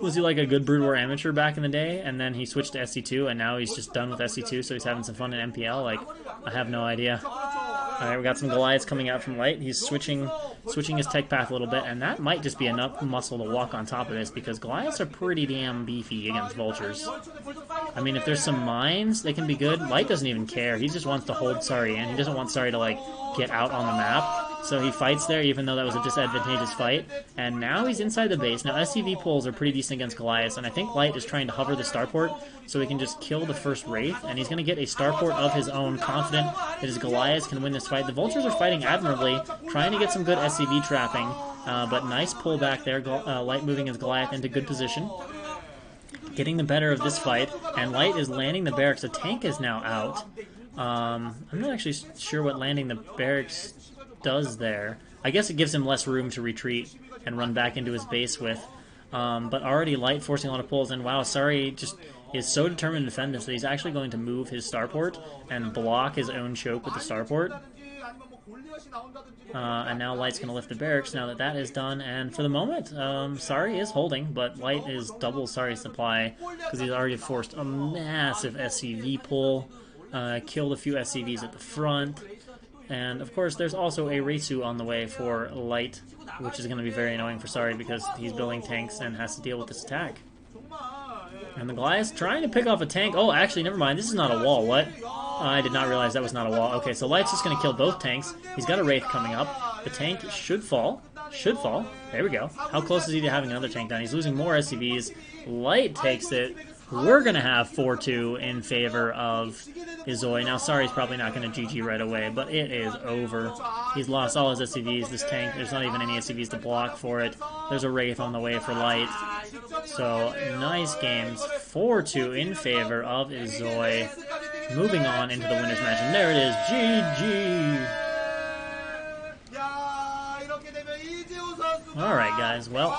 Was he like a good Brood War amateur back in the day, and then he switched to SC2, and now he's just done with SC2, so he's having some fun in MPL? Like, I have no idea. Alright, we got some Goliaths coming out from Light. He's switching his tech path a little bit, and that might just be enough muscle to walk on top of this, because Goliaths are pretty damn beefy against Vultures. I mean, if there's some mines, they can be good. Light doesn't even care. He just wants to hold Sari in. He doesn't want Sari to, like, get out on the map. So he fights there, even though that was a disadvantageous fight. And now he's inside the base. Now, SCV pulls are pretty decent against Goliaths, and I think Light is trying to hover the starport so he can just kill the first Wraith, and he's going to get a starport of his own, confident that his Goliaths can win this fight. The Vultures are fighting admirably, trying to get some good SCV trapping, but nice pull back there. Light moving his Goliath into good position, getting the better of this fight, and Light is landing the barracks. The tank is now out. I'm not actually sure what landing the barracks does there. I guess it gives him less room to retreat and run back into his base with. But already Light forcing a lot of pulls, and wow, Sari just is so determined to defend this that he's actually going to move his starport and block his own choke with the starport. And now Light's going to lift the barracks now that that is done, and for the moment, Sari is holding, but Light is double Sari's supply because he's already forced a massive SCV pull, killed a few SCVs at the front. And, of course, there's also a Reisu on the way for Light, which is going to be very annoying for Sari because he's building tanks and has to deal with this attack. And the Goliath's trying to pick off a tank. Oh, actually, never mind. This is not a wall. What? I did not realize that was not a wall. Okay, so Light's just going to kill both tanks. He's got a Wraith coming up. The tank should fall. Should fall. There we go. How close is he to having another tank down? He's losing more SCVs. Light takes it. We're going to have 4-2 in favor of Isoi. Now, Sari's probably not going to GG right away, but it is over. He's lost all his SCVs. This tank, there's not even any SCVs to block for it. There's a Wraith on the way for Light. So, nice games. 4-2 in favor of Isoi. Moving on into the winner's match, and there it is. GG! Alright, guys. Well,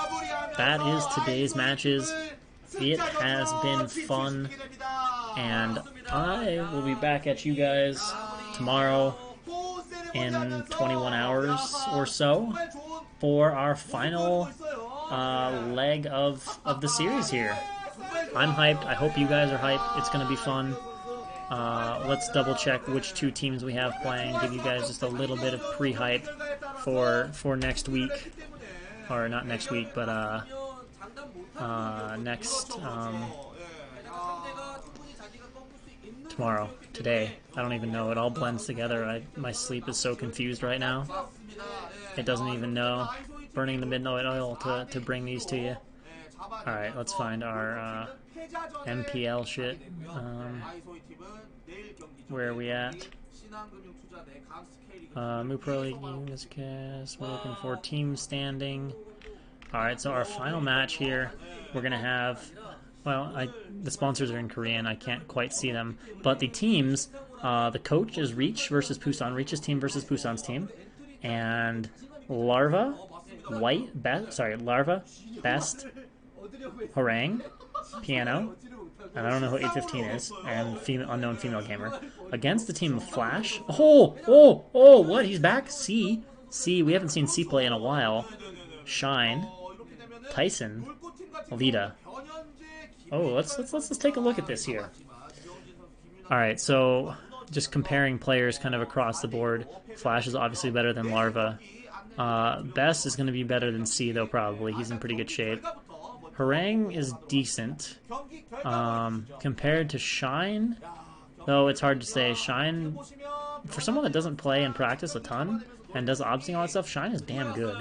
that is today's matches. It has been fun, and I will be back at you guys tomorrow in 21 hours or so for our final leg of the series here. I'm hyped. I hope you guys are hyped. It's going to be fun. Let's double check which two teams we have playing, give you guys just a little bit of pre-hype for next week. Or not next week, but tomorrow, today. I don't even know. It all blends together. My sleep is so confused right now. It doesn't even know. Burning the midnight oil to bring these to you. Alright, let's find our MPL shit. Where are we at? New ProLeague games cast. We're looking for team standing. Alright, so our final match here, we're going to have, well, the sponsors are in Korean, I can't quite see them, but the teams, the coach is Reach versus Busan, Reach's team versus Busan's team, and Larva, Larva, Best, Harang, Piano, and I don't know who 815 is, and unknown female gamer, against the team of Flash. Oh, what, he's back? C, we haven't seen C play in a while. Shine, Tyson, Lita. Oh, let's take a look at this here. All right, so just comparing players kind of across the board. Flash is obviously better than Larva. Best is going to be better than C though, probably. He's in pretty good shape. Harang is decent compared to Shine, though it's hard to say. Shine, for someone that doesn't play and practice a ton and does obsing and all that stuff, Shine is damn good.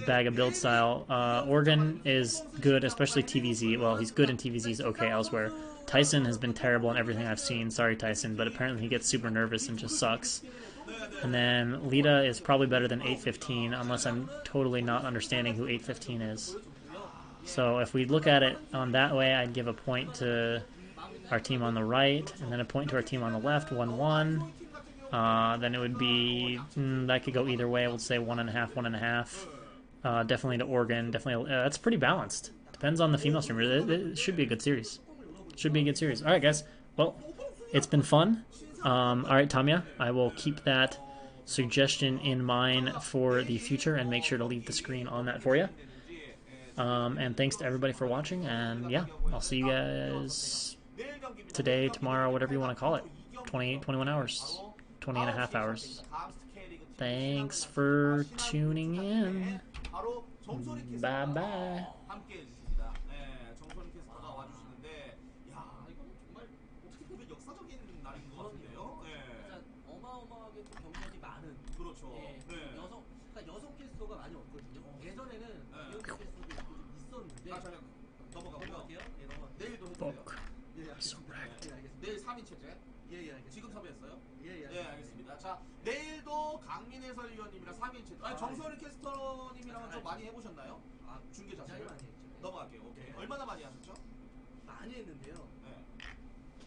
Bag of build style. Organ is good, especially TVZ. Well, he's good in TVZ, he's okay elsewhere. Tyson has been terrible in everything I've seen. Sorry, Tyson, but apparently he gets super nervous and just sucks. And then Lita is probably better than 815, unless I'm totally not understanding who 815 is. So if we look at it on that way, I'd give a point to our team on the right, and then a point to our team on the left, 1-1. Then it would be, that could go either way. I would say 1.5, 1.5. Definitely to Oregon. Definitely, that's pretty balanced. Depends on the female streamer. It should be a good series. Should be a good series. All right, guys. Well, it's been fun. All right, Tamia, I will keep that suggestion in mind for the future and make sure to leave the screen on that for you. And thanks to everybody for watching. And yeah, I'll see you guys today, tomorrow, whatever you want to call it. 28, 21 hours. 20.5 hours. Thanks for tuning in. Bye bye. 함께 해주십니다. 네, 정선 캐스터가 와주시는데, 야, 이거는 정말 어떻게 보면 역사적인 날인 것 같은데요. 네. 진짜 어마어마하게 또 경력이 많은. 그렇죠. 예, 네. 그러니까 여성 캐스터가 많이 없거든요. 예전에는 이런 캐스터도 좀 있었는데. 아, 잠깐 넘어가고요. 넘어갈게요. 예, 넘어갈게요. 내일도 해주세요. 예, 알겠습니다. 예, 알겠습니다. 내일 3인 체제. 예, 알겠습니다. 지금 섭외했어요? 예, 네, 알겠습니다. 자, 내일도 강민 해설위원님이랑 3인 체제. 아니, 정선희 캐스터님이랑은 좀 많이 해보셨나요? 아, 중계 자체를? 굉장히 많이 했죠. 넘어갈게요. 오케이. 얼마나 많이 하셨죠? 많이 했는데요. 네.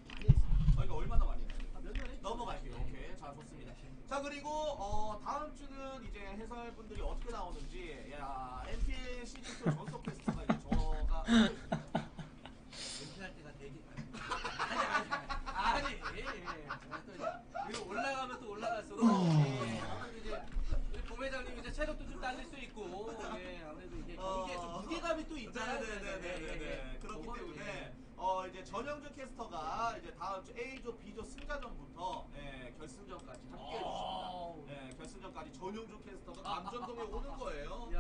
많이 했어요. 이거 얼마나 많이 했어요? 몇 년 했죠. 넘어갈게요. 네. 오케이. 자, 좋습니다. 자, 그리고 다음 주는 이제 해설분들이 어떻게 나오는지, 야, NPL 시즌2 전속 캐스터가 이제 저가 은퇴할 때가 되게 아니 제가 또 위로 올라가면 또 올라갈수록 예, 아무래도 이제 우리 부회장님 이제 체력도 좀 딸릴 수 있고 예, 아무래도 이게 경기에서 무게감이 또 있잖아요. 네네네네네. 그렇기 때문에 이제 전영준 캐스터가 이제 다음 주 A조, B조 승자전부터 결승전까지 함께 해주십니다. 네, 결승전까지 전영준 캐스터가 감전동에 오는 거예요. 네,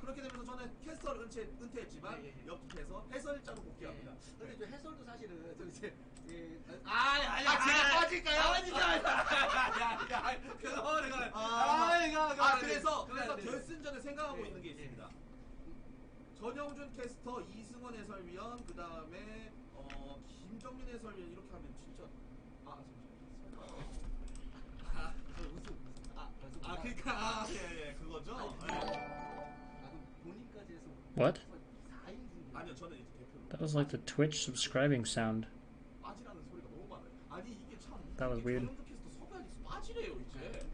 그렇게 되면서 저는 캐스터를 은퇴했지만 옆에서 해설자로 복귀합니다. 근데 저 해설도 사실은 저 이제 제가 빠질까요? 그래서 결승전에 생각하고 있는 게 있습니다. 전영준 캐스터, 이승원 해설위원, 그 다음에 김정민 해설위원 이렇게 하면 진짜 그러니까 그거죠. 본인까지 해서 What? 4인 중에 아니요, 저는 이제 대표로 That was like the Twitch subscribing sound. 빠지라는 소리가 너무 많아요. 아니 이게 참 That was weird. 전영준 캐스터 섭외하기 빠지래요 이제.